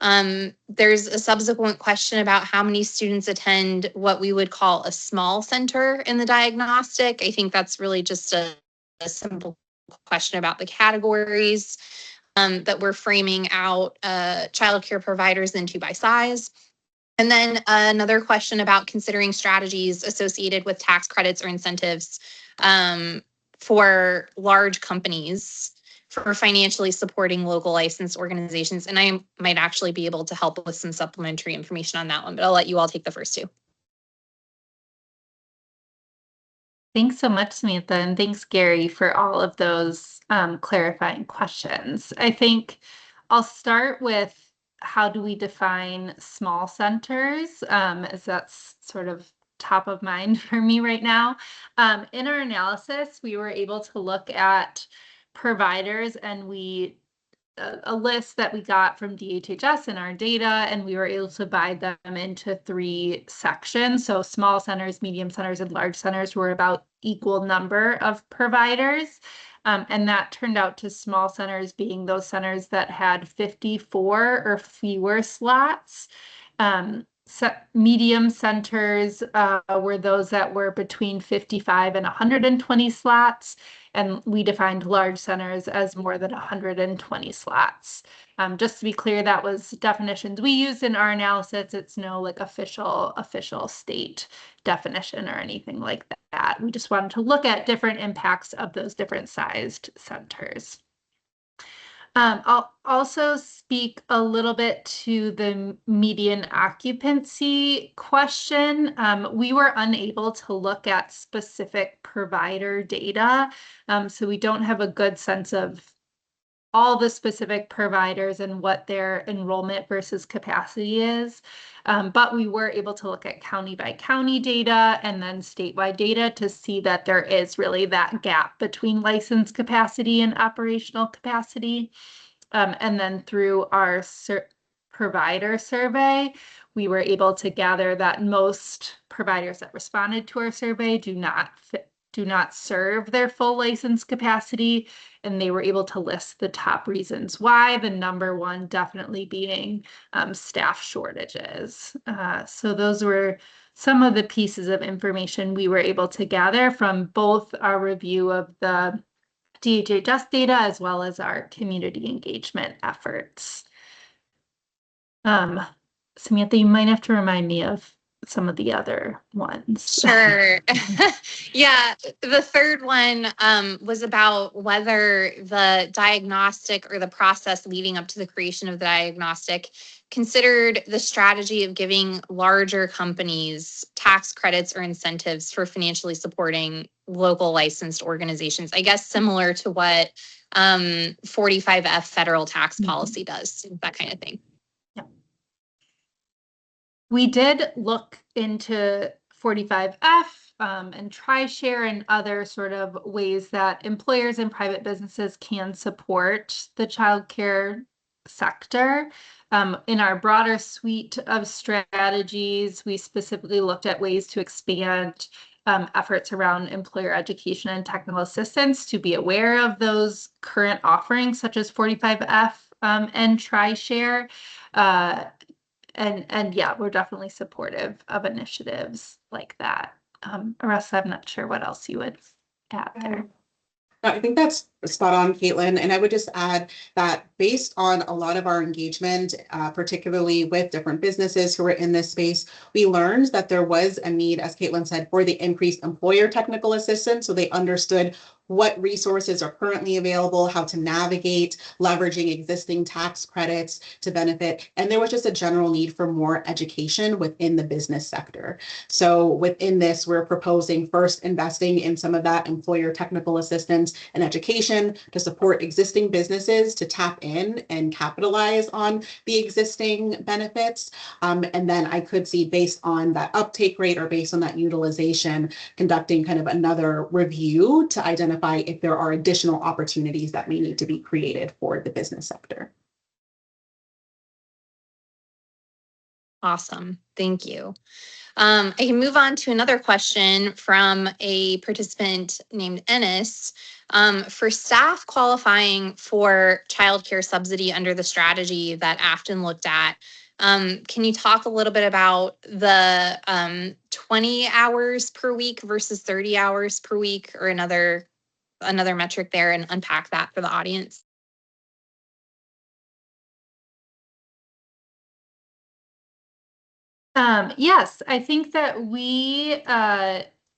There's a subsequent question about how many students attend what we would call a small center in the diagnostic. I think that's really just a simple question about the categories that we're framing out childcare providers into by size. And then another question about considering strategies associated with tax credits or incentives for large companies for financially supporting local licensed organizations. And I might actually be able to help with some supplementary information on that one, but I'll let you all take the first two. Thanks so much, Samantha, and thanks, Gary, for all of those clarifying questions. I think I'll start with, how do we define small centers, as that's sort of top of mind for me right now. In our analysis, we were able to look at providers, and a list that we got from DHHS in our data, and we were able to divide them into 3 sections. So small centers, medium centers, and large centers were about equal number of providers. And that turned out to small centers being those centers that had 54 or fewer slots. Medium centers were those that were between 55 and 120 slots. And we defined large centers as more than 120 slots. Just to be clear, that was definitions we used in our analysis. It's no like official state definition or anything like that. We just wanted to look at different impacts of those different sized centers. I'll also speak a little bit to the median occupancy question. We were unable to look at specific provider data, so we don't have a good sense of all the specific providers and what their enrollment versus capacity is. But we were able to look at county by county data and then statewide data to see that there is really that gap between licensed capacity and operational capacity. And then through our provider survey, we were able to gather that most providers that responded to our survey do not serve their full license capacity, and they were able to list the top reasons why, the number one definitely being staff shortages. So those were some of the pieces of information we were able to gather from both our review of the DHHS data as well as our community engagement efforts. Samantha, you might have to remind me of some of the other ones. Sure. Yeah, the third one was about whether the diagnostic or the process leading up to the creation of the diagnostic considered the strategy of giving larger companies tax credits or incentives for financially supporting local licensed organizations. I guess similar to what 45F federal tax policy does, that kind of thing. We did look into 45F and TriShare and other sort of ways that employers and private businesses can support the childcare sector. In our broader suite of strategies, we specifically looked at ways to expand efforts around employer education and technical assistance to be aware of those current offerings such as 45F and TriShare. And yeah, we're definitely supportive of initiatives like that. Aressa, I'm not sure what else you would add there. No, I think that's spot on, Caitlin. And I would just add that based on a lot of our engagement, particularly with different businesses who are in this space, we learned that there was a need, as Caitlin said, for the increased employer technical assistance. So they understood what resources are currently available, how to navigate leveraging existing tax credits to benefit. And there was just a general need for more education within the business sector. So within this, we're proposing first investing in some of that employer technical assistance and education to support existing businesses to tap in and capitalize on the existing benefits. And then I could see, based on that uptake rate or based on that utilization, conducting kind of another review to identify if there are additional opportunities that may need to be created for the business sector. Awesome. Thank you. I can move on to another question from a participant named Ennis. For staff qualifying for childcare subsidy under the strategy that Afton looked at, can you talk a little bit about the 20 hours per week versus 30 hours per week, or another metric there, and unpack that for the audience? Yes, I think that we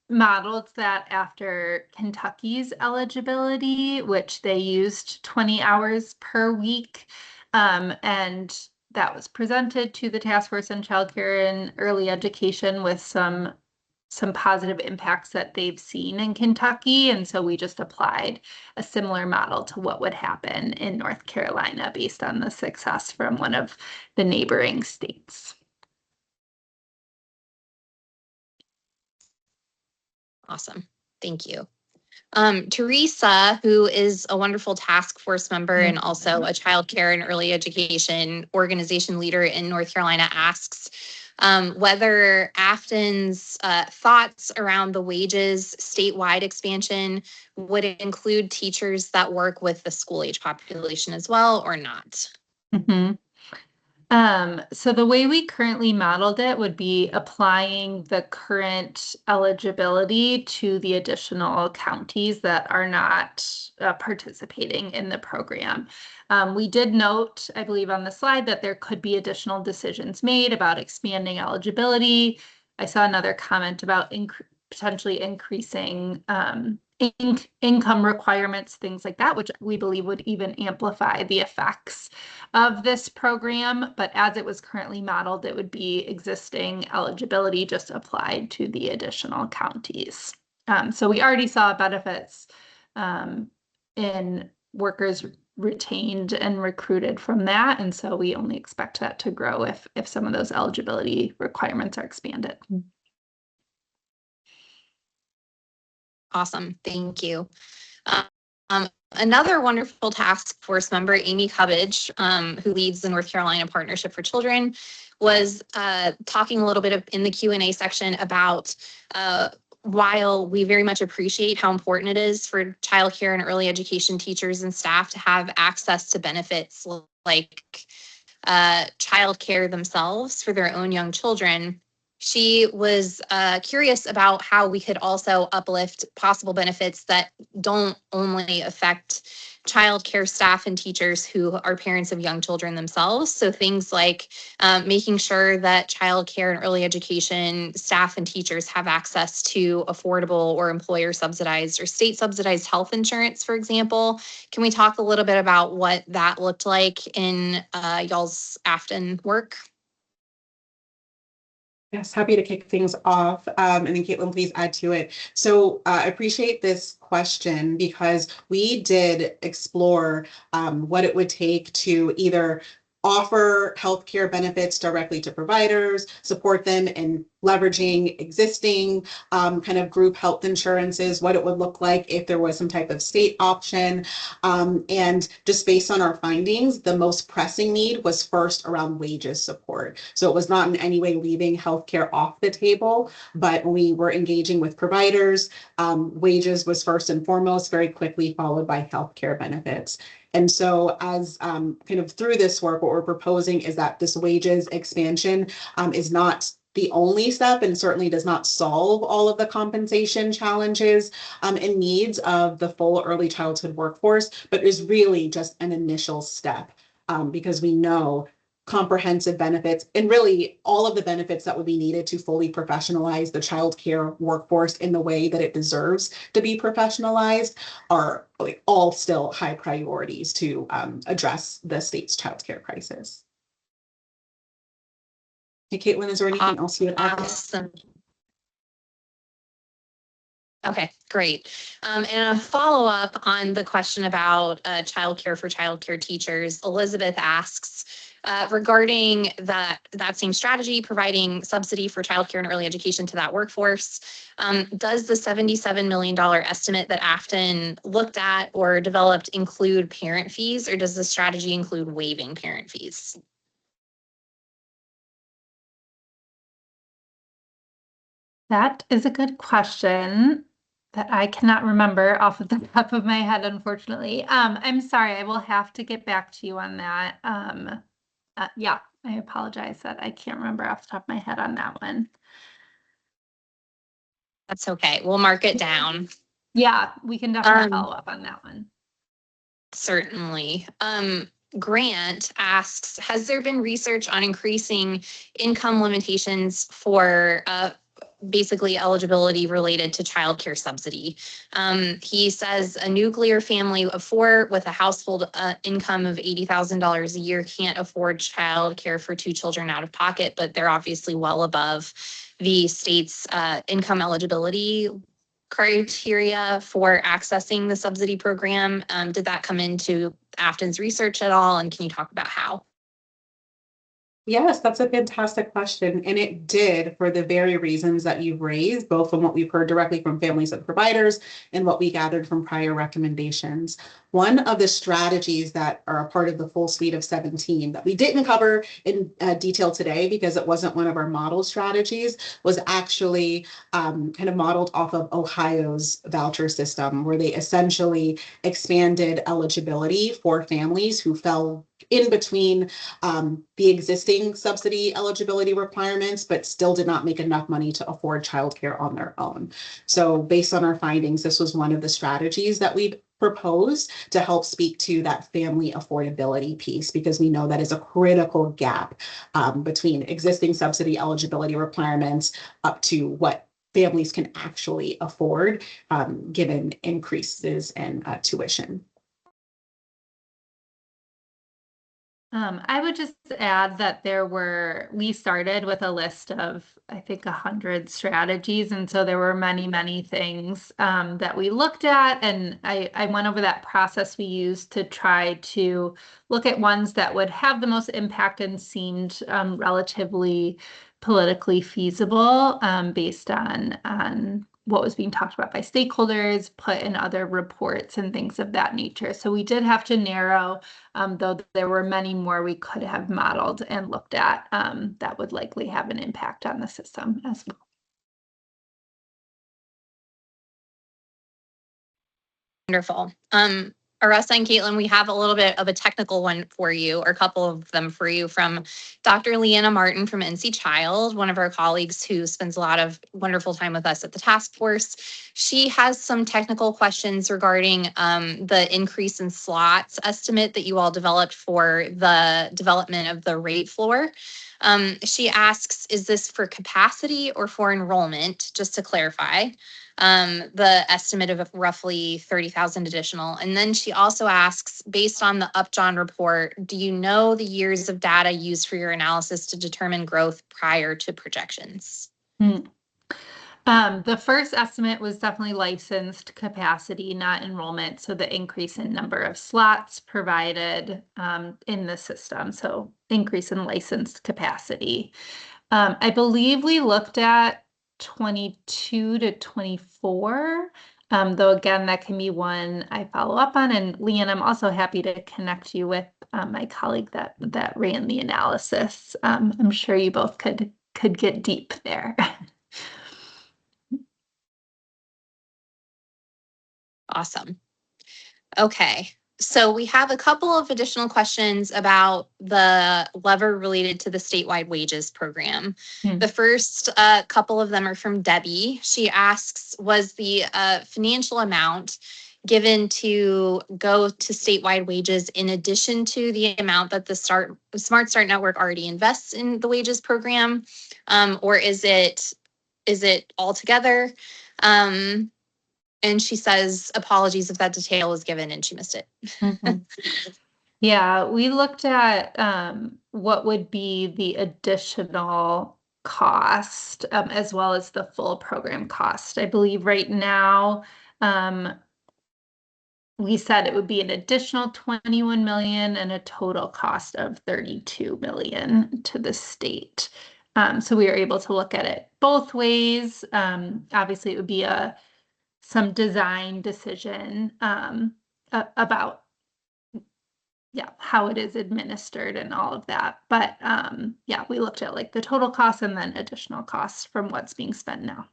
modeled that after Kentucky's eligibility, which they used 20 hours per week. And that was presented to the Task Force on Childcare and Early Education with some positive impacts that they've seen in Kentucky. And so we just applied a similar model to what would happen in North Carolina based on the success from one of the neighboring states. Awesome. Thank you. Teresa, who is a wonderful task force member and also a child care and early education organization leader in North Carolina, asks whether Afton's thoughts around the wages statewide expansion would include teachers that work with the school age population as well, or not. Mm-hmm. So the way we currently modeled it would be applying the current eligibility to the additional counties that are not participating in the program. We did note, I believe on the slide, that there could be additional decisions made about expanding eligibility. I saw another comment about potentially increasing income requirements, things like that, which we believe would even amplify the effects of this program. But as it was currently modeled, it would be existing eligibility just applied to the additional counties. So we already saw benefits in workers retained and recruited from that. And so we only expect that to grow if some of those eligibility requirements are expanded. Awesome. Thank you. Another wonderful task force member, Amy Cubbage, who leads the North Carolina Partnership for Children, was talking a little bit in the Q&A section about while we very much appreciate how important it is for childcare and early education teachers and staff to have access to benefits like childcare themselves for their own young children, she was curious about how we could also uplift possible benefits that don't only affect childcare staff and teachers who are parents of young children themselves. So things like making sure that childcare and early education staff and teachers have access to affordable or employer subsidized or state subsidized health insurance, for example. Can we talk a little bit about what that looked like in y'all's Afton work? Yes, happy to kick things off. And then Caitlin, please add to it. So I appreciate this question because we did explore what it would take to either offer healthcare benefits directly to providers, support them in leveraging existing kind of group health insurances, what it would look like if there was some type of state option. And just based on our findings, the most pressing need was first around wages support. So it was not in any way leaving healthcare off the table, but when we were engaging with providers, wages was first and foremost, very quickly followed by healthcare benefits. And so as kind of through this work, what we're proposing is that this wages expansion is not the only step and certainly does not solve all of the compensation challenges and needs of the full early childhood workforce, but is really just an initial step because we know comprehensive benefits, and really all of the benefits that would be needed to fully professionalize the childcare workforce in the way that it deserves to be professionalized are like all still high priorities to address the state's childcare crisis. Hey, Caitlin, is there anything else you would add? Awesome. Okay, great. And a follow-up on the question about childcare for childcare teachers, Elizabeth asks, regarding that same strategy, providing subsidy for childcare and early education to that workforce, does the $77 million estimate that Afton looked at or developed include parent fees, or does the strategy include waiving parent fees? That is a good question that I cannot remember off of the top of my head, unfortunately. I'm sorry, I will have to get back to you on that. Yeah, I apologize that I can't remember off the top of my head on that one. That's okay. We'll mark it down. Yeah, we can definitely follow up on that one. Certainly. Grant asks, has there been research on increasing income limitations for basically eligibility related to childcare subsidy? He says a nuclear family of 4 with a household income of $80,000 a year can't afford childcare for 2 children out of pocket, but they're obviously well above the state's income eligibility criteria for accessing the subsidy program. Did that come into Afton's research at all? And can you talk about how? Yes, that's a fantastic question. And it did, for the very reasons that you've raised, both from what we've heard directly from families and providers and what we gathered from prior recommendations. One of the strategies that are a part of the full suite of 17 that we didn't cover in detail today because it wasn't one of our model strategies was actually kind of modeled off of Ohio's voucher system, where they essentially expanded eligibility for families who fell in between the existing subsidy eligibility requirements, but still did not make enough money to afford childcare on their own. So based on our findings, this was one of the strategies that we've proposed to help speak to that family affordability piece, because we know that is a critical gap between existing subsidy eligibility requirements up to what families can actually afford given increases in tuition. I would just add that we started with a list of, I think, 100 strategies. And so there were many, many things that we looked at. And I went over that process we used to try to look at ones that would have the most impact and seemed relatively politically feasible based on what was being talked about by stakeholders, put in other reports and things of that nature. So we did have to narrow, though there were many more we could have modeled and looked at that would likely have an impact on the system as well. Wonderful. Aressa and Caitlin, we have a little bit of a technical one for you, or a couple of them for you, from Dr. Leanna Martin from NC Child, one of our colleagues who spends a lot of wonderful time with us at the task force. She has some technical questions regarding the increase in slots estimate that you all developed for the development of the rate floor. She asks, is this for capacity or for enrollment? Just to clarify. The estimate of roughly 30,000 additional. And then she also asks, based on the Upjohn report, do you know the years of data used for your analysis to determine growth prior to projections? The first estimate was definitely licensed capacity, not enrollment. So the increase in number of slots provided in the system. So increase in licensed capacity. I believe we looked at 22 to 24, though again, that can be one I follow up on. And Leanne, I'm also happy to connect you with my colleague that ran the analysis. I'm sure you both could get deep there. Awesome. Okay. So we have a couple of additional questions about the lever related to the statewide wages program. The first couple of them are from Debbie. She asks, was the financial amount given to go to statewide wages in addition to the amount that the Smart Start Network already invests in the wages program? Or is it all together? And she says, apologies if that detail was given and she missed it. Mhm. Yeah, we looked at what would be the additional cost as well as the full program cost. I believe right now we said it would be an additional 21 million and a total cost of 32 million to the state. So we were able to look at it both ways. Obviously, it would be some design decision about how it is administered and all of that. But yeah, we looked at like the total costs and then additional costs from what's being spent now.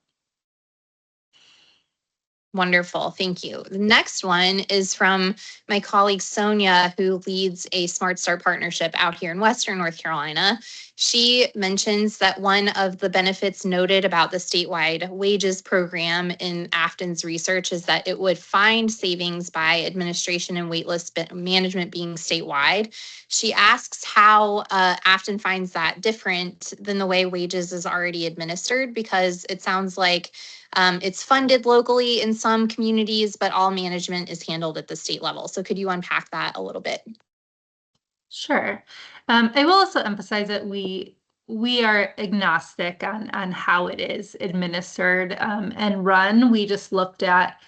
Wonderful. Thank you. The next one is from my colleague Sonia, who leads a Smart Start partnership out here in Western North Carolina. She mentions that one of the benefits noted about the statewide wages program in Afton's research is that it would find savings by administration and waitlist management being statewide. She asks how Afton finds that different than the way wages is already administered, because it sounds like it's funded locally in some communities, but all management is handled at the state level. So could you unpack that a little bit? Sure. I will also emphasize that we are agnostic on how it is administered and run. We just looked at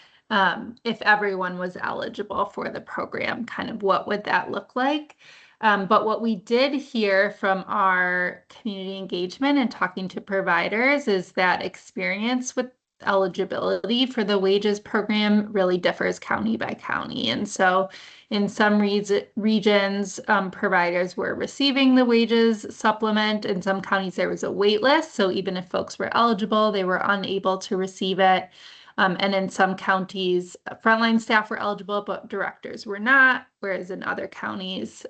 if everyone was eligible for the program, kind of what would that look like. But what we did hear from our community engagement and talking to providers is that experience with eligibility for the wages program really differs county by county. And so in some regions, providers were receiving the wages supplement. In some counties, there was a wait list. So even if folks were eligible, they were unable to receive it. And in some counties, frontline staff were eligible, but directors were not, whereas in other counties,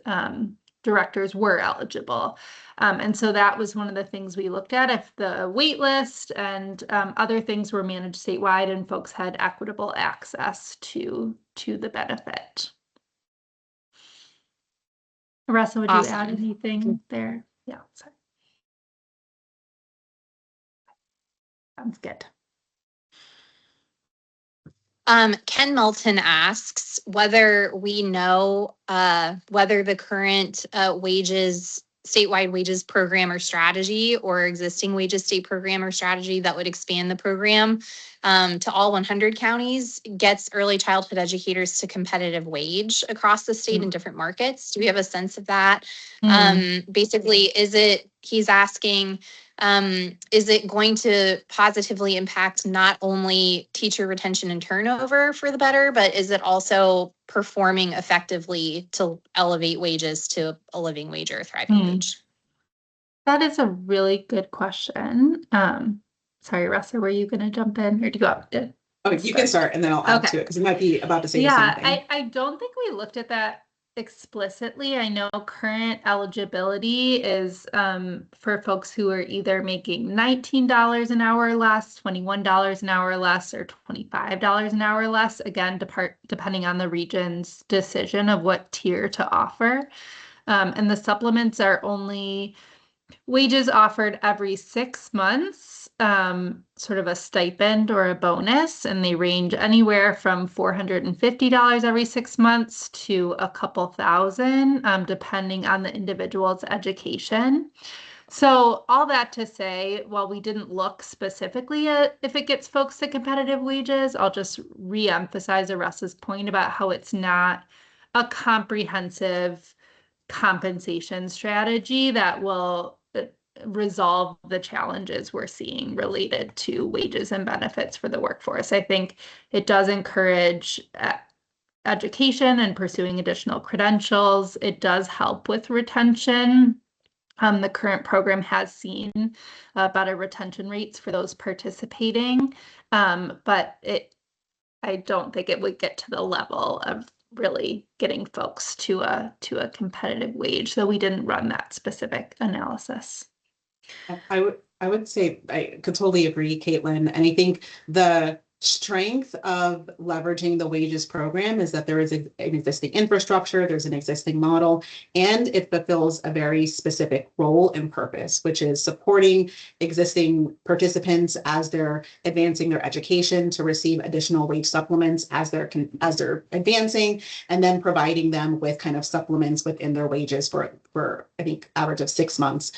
directors were eligible. And so that was one of the things we looked at. If the wait list and other things were managed statewide and folks had equitable access to the benefit. Russell, would Awesome. you add anything there? Yeah, sorry. Sounds good. Ken Melton asks whether we know whether the current statewide wages program or strategy or existing wages state program or strategy that would expand the program to all 100 counties gets early childhood educators to competitive wage across the state in different markets. Do we have a sense of that? Basically, he's asking, is it going to positively impact not only teacher retention and turnover for the better, but is it also performing effectively to elevate wages to a living wage or a thriving wage? That is a really good question. Sorry, Russ, were you going to jump in or do you want to? Oh, you can start and then I'll add to it because you might be about to say the same thing. I don't think we looked at that explicitly. I know current eligibility is for folks who are either making $19 an hour less, $21 an hour less, or $25 an hour less, again, depending on the region's decision of what tier to offer. And the supplements are only wages offered every 6 months, sort of a stipend or a bonus, and they range anywhere from $450 every 6 months to a couple thousand, depending on the individual's education. So all that to say, while we didn't look specifically at if it gets folks to competitive wages, I'll just re-emphasize Aressa's point about how it's not a comprehensive compensation strategy that will resolve the challenges we're seeing related to wages and benefits for the workforce. I think it does encourage education and pursuing additional credentials. It does help with retention. The current program has seen better retention rates for those participating, but I don't think it would get to the level of really getting folks to a competitive wage. So we didn't run that specific analysis. I would say I could totally agree, Caitlin. And I think the strength of leveraging the wages program is that there is an existing infrastructure, there's an existing model, and it fulfills a very specific role and purpose, which is supporting existing participants as they're advancing their education to receive additional wage supplements as they're advancing, and then providing them with kind of supplements within their wages for I think average of 6 months,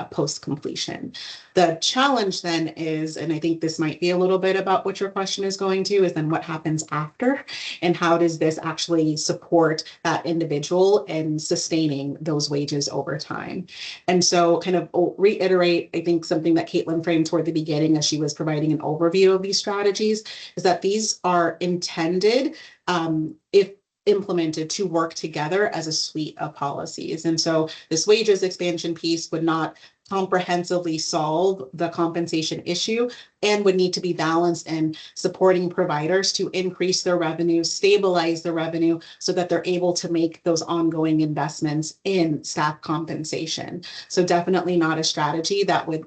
post completion. The challenge then is, and I think this might be a little bit about what your question is going to, is then what happens after, and how does this actually support that individual in sustaining those wages over time? And so kind of reiterate, I think something that Caitlin framed toward the beginning as she was providing an overview of these strategies is that these are intended, if implemented, to work together as a suite of policies. And so this wages expansion piece would not comprehensively solve the compensation issue and would need to be balanced in supporting providers to increase their revenue, stabilize their revenue so that they're able to make those ongoing investments in staff compensation. So definitely not a strategy that would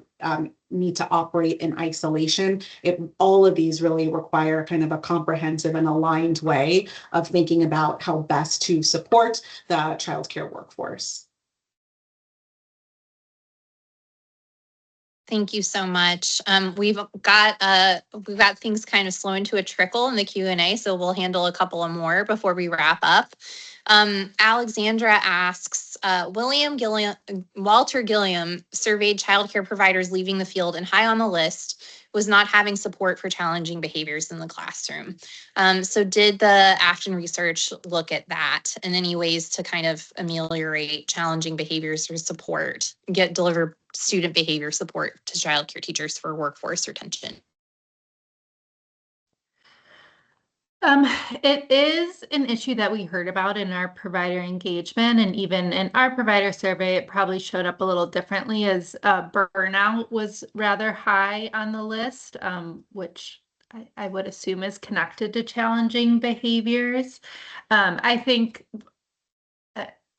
need to operate in isolation. All of these really require kind of a comprehensive and aligned way of thinking about how best to support the childcare workforce. Thank you so much. We've got things kind of slowing to a trickle in the Q&A, so we'll handle a couple of more before we wrap up. Alexandra asks, Walter Gilliam surveyed childcare providers leaving the field, and high on the list was not having support for challenging behaviors in the classroom. So did the Afton research look at that and any ways to kind of ameliorate challenging behaviors or support, deliver student behavior support to childcare teachers for workforce retention? It is an issue that we heard about in our provider engagement, and even in our provider survey, it probably showed up a little differently as burnout was rather high on the list, which I would assume is connected to challenging behaviors. I think,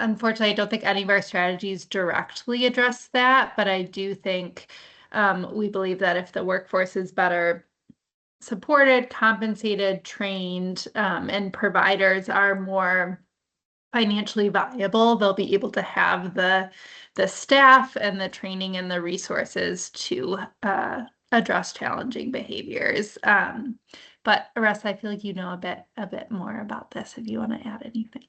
unfortunately, I don't think any of our strategies directly address that, but I do think we believe that if the workforce is better supported, compensated, trained, and providers are more financially viable, they'll be able to have the staff and the training and the resources to address challenging behaviors. But Aressa, I feel like you know a bit more about this if you want to add anything.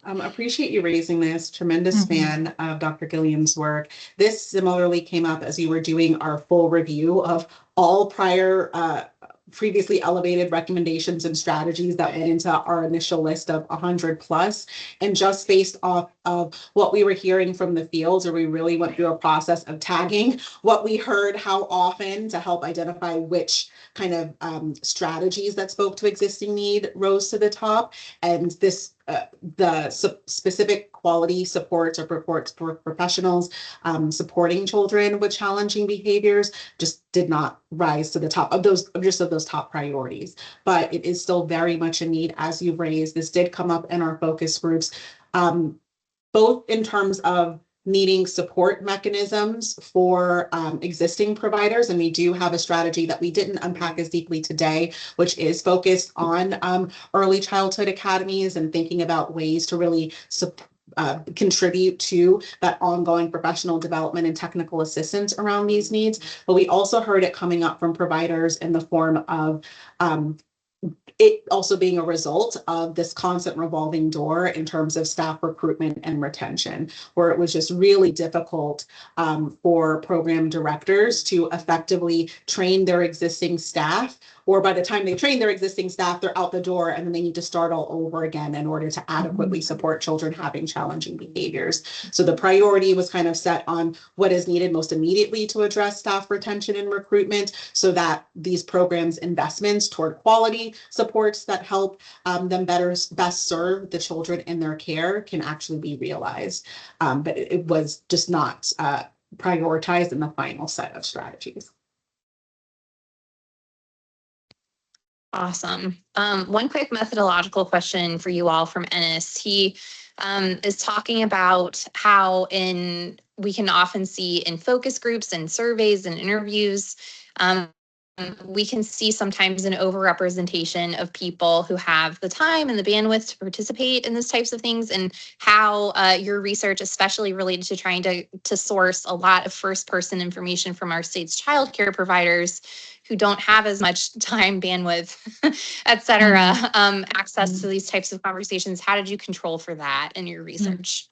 Appreciate you raising this. Tremendous fan of Dr. Gilliam's work. This similarly came up as we were doing our full review of all prior previously elevated recommendations and strategies that went into our initial list of 100 plus. And just based off of what we were hearing from the fields, or we really went through a process of tagging what we heard, how often, to help identify which kind of strategies that spoke to existing need rose to the top. And this the specific quality supports or reports for professionals supporting children with challenging behaviors just did not rise to the top of those top priorities. But it is still very much a need, as you've raised. This did come up in our focus groups, both in terms of needing support mechanisms for existing providers. And we do have a strategy that we didn't unpack as deeply today, which is focused on early childhood academies and thinking about ways to really contribute to that ongoing professional development and technical assistance around these needs. But we also heard it coming up from providers in the form of it also being a result of this constant revolving door in terms of staff recruitment and retention, where it was just really difficult for program directors to effectively train their existing staff, or by the time they train their existing staff, they're out the door and then they need to start all over again in order to adequately support children having challenging behaviors. So the priority was kind of set on what is needed most immediately to address staff retention and recruitment, so that these programs' investments toward quality supports that help them best serve the children in their care can actually be realized. But it was just not prioritized in the final set of strategies. Awesome. One quick methodological question for you all from Ennis. He is talking about how we can often see in focus groups and surveys and interviews we can see sometimes an overrepresentation of people who have the time and the bandwidth to participate in these types of things, and how your research, especially related to trying to source a lot of first-person information from our state's childcare providers who don't have as much time, bandwidth, et cetera, access to these types of conversations. How did you control for that in your research?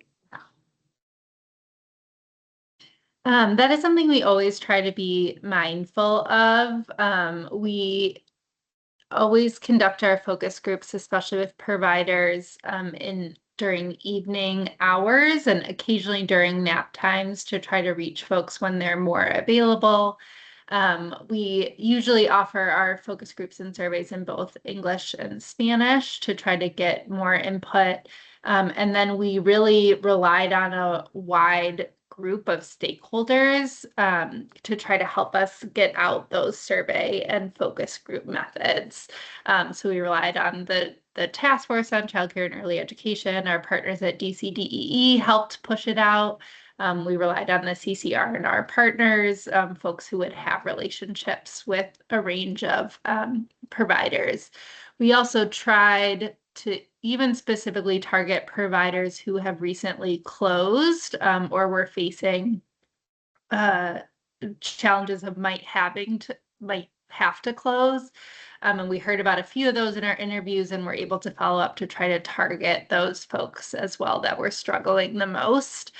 That is something we always try to be mindful of. We always conduct our focus groups, especially with providers, during evening hours and occasionally during nap times to try to reach folks when they're more available. We usually offer our focus groups and surveys in both English and Spanish to try to get more input. And then we really relied on a wide group of stakeholders to try to help us get out those survey and focus group methods. So we relied on the task force on childcare and early education. Our partners at DCDEE helped push it out. We relied on the CCR and our partners, folks who would have relationships with a range of providers. We also tried to even specifically target providers who have recently closed or were facing challenges of might have to close. And we heard about a few of those in our interviews, and we're able to follow up to try to target those folks as well that were struggling the most.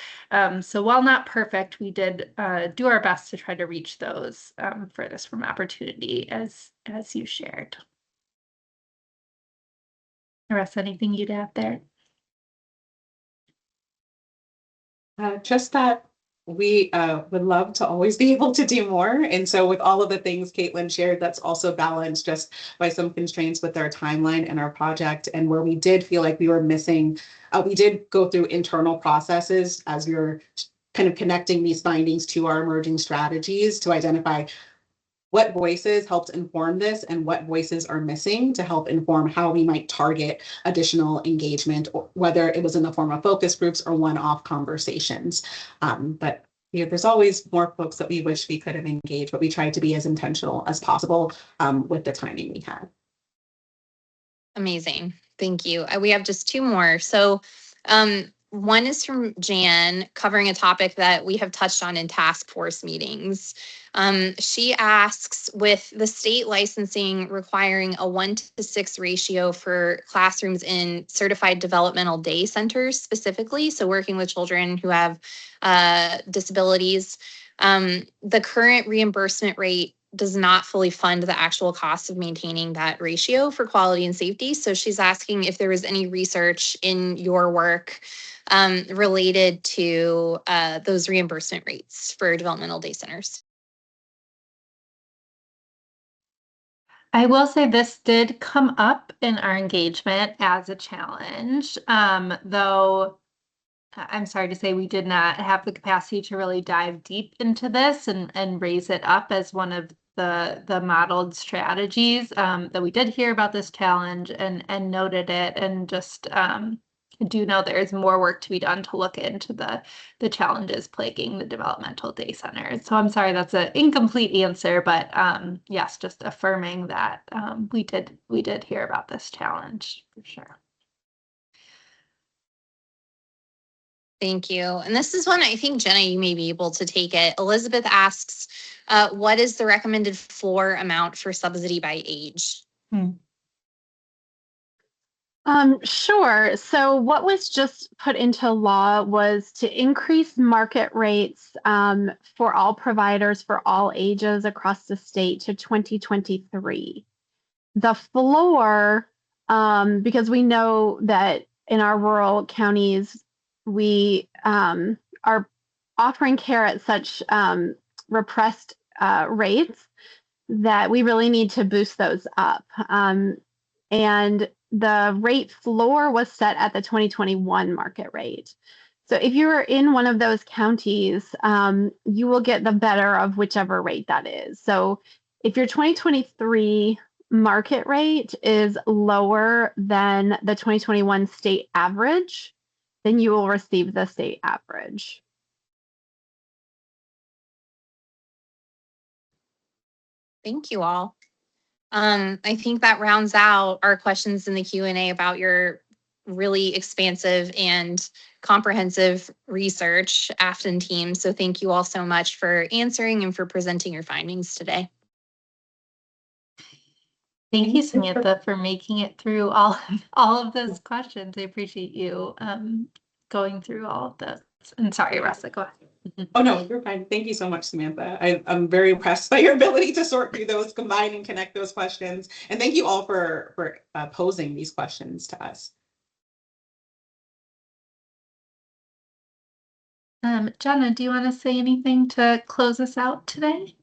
So while not perfect, we did do our best to try to reach those furthest from opportunity as you shared. Russ, anything you'd add there? Just that we would love to always be able to do more. And so with all of the things Caitlin shared, that's also balanced just by some constraints with our timeline and our project. And where we did feel like we were missing, we did go through internal processes as we were kind of connecting these findings to our emerging strategies to identify what voices helped inform this and what voices are missing to help inform how we might target additional engagement, or whether it was in the form of focus groups or one-off conversations. But there's always more folks that we wish we could have engaged, but we tried to be as intentional as possible with the timing we had. Amazing. Thank you. We have just two more. So one is from Jan, covering a topic that we have touched on in task force meetings. She asks, with the state licensing requiring a 1:6 ratio for classrooms in certified developmental day centers specifically, so working with children who have disabilities, the current reimbursement rate does not fully fund the actual cost of maintaining that ratio for quality and safety. So she's asking if there was any research in your work related to those reimbursement rates for developmental day centers. I will say this did come up in our engagement as a challenge, though I'm sorry to say we did not have the capacity to really dive deep into this and raise it up as one of the modeled strategies. That we did hear about this challenge and noted it, and just do know there's more work to be done to look into the challenges plaguing the developmental day centers. So I'm sorry that's an incomplete answer, but yes, just affirming that we did hear about this challenge for sure. Thank you. And this is one I think, Jenna, you may be able to take it. Elizabeth asks, what is the recommended floor amount for subsidy by age? Sure. So what was just put into law was to increase market rates for all providers for all ages across the state to 2023. The floor, because we know that in our rural counties, we are offering care at such repressed rates that we really need to boost those up. And the rate floor was set at the 2021 market rate. So if you're in one of those counties, you will get the better of whichever rate that is. So if your 2023 market rate is lower than the 2021 state average, then you will receive the state average. Thank you all. I think that rounds out our questions in the Q&A about your really expansive and comprehensive research, Afton team. So thank you all so much for answering and for presenting your findings today. Thank you, Samantha, for making it through all of those questions. I appreciate you going through all of those. And sorry, Russa, go ahead. Oh, no, you're fine. Thank you so much, Samantha. I'm very impressed by your ability to sort through those, combine and connect those questions. And thank you all for posing these questions to us. Jenna, do you want to say anything to close us out today?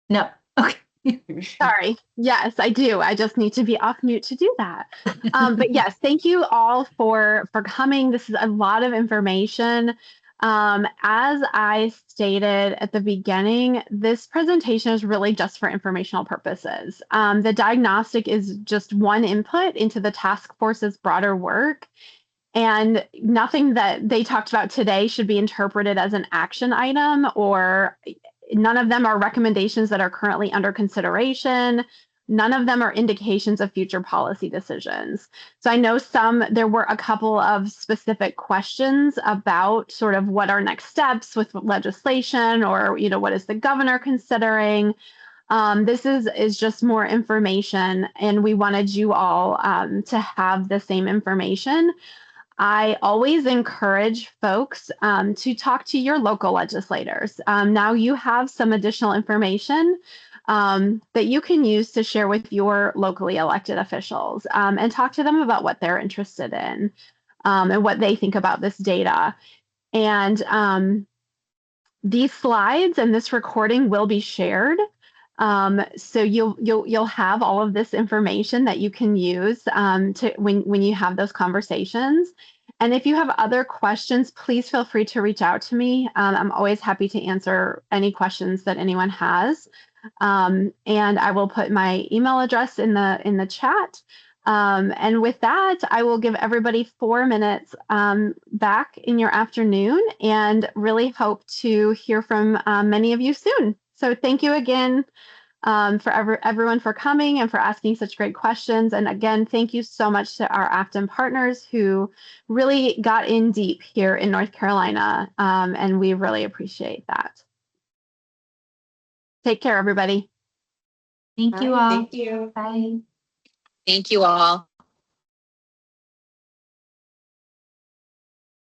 No. Okay. Sorry. Yes, I do. I just need to be off mute to do that. But yes, thank you all for coming. This is a lot of information. As I stated at the beginning, this presentation is really just for informational purposes. The diagnostic is just one input into the task force's broader work. And nothing that they talked about today should be interpreted as an action item, or none of them are recommendations that are currently under consideration. None of them are indications of future policy decisions. So I know there were a couple of specific questions about sort of what are next steps with legislation, or, what is the governor considering? This is just more information, and we wanted you all to have the same information. I always encourage folks to talk to your local legislators. Now you have some additional information that you can use to share with your locally elected officials, and talk to them about what they're interested in, and what they think about this data. And these slides and this recording will be shared. So you'll have all of this information that you can use to when you have those conversations. And if you have other questions, please feel free to reach out to me. I'm always happy to answer any questions that anyone has. And I will put my email address in the chat. And with that, I will give everybody 4 minutes back in your afternoon, and really hope to hear from many of you soon. So thank you again for everyone for coming and for asking such great questions. And again, thank you so much to our Afton partners who really got in deep here in North Carolina, and we really appreciate that. Take care, everybody. Thank you all. Thank you. Bye. Thank you all.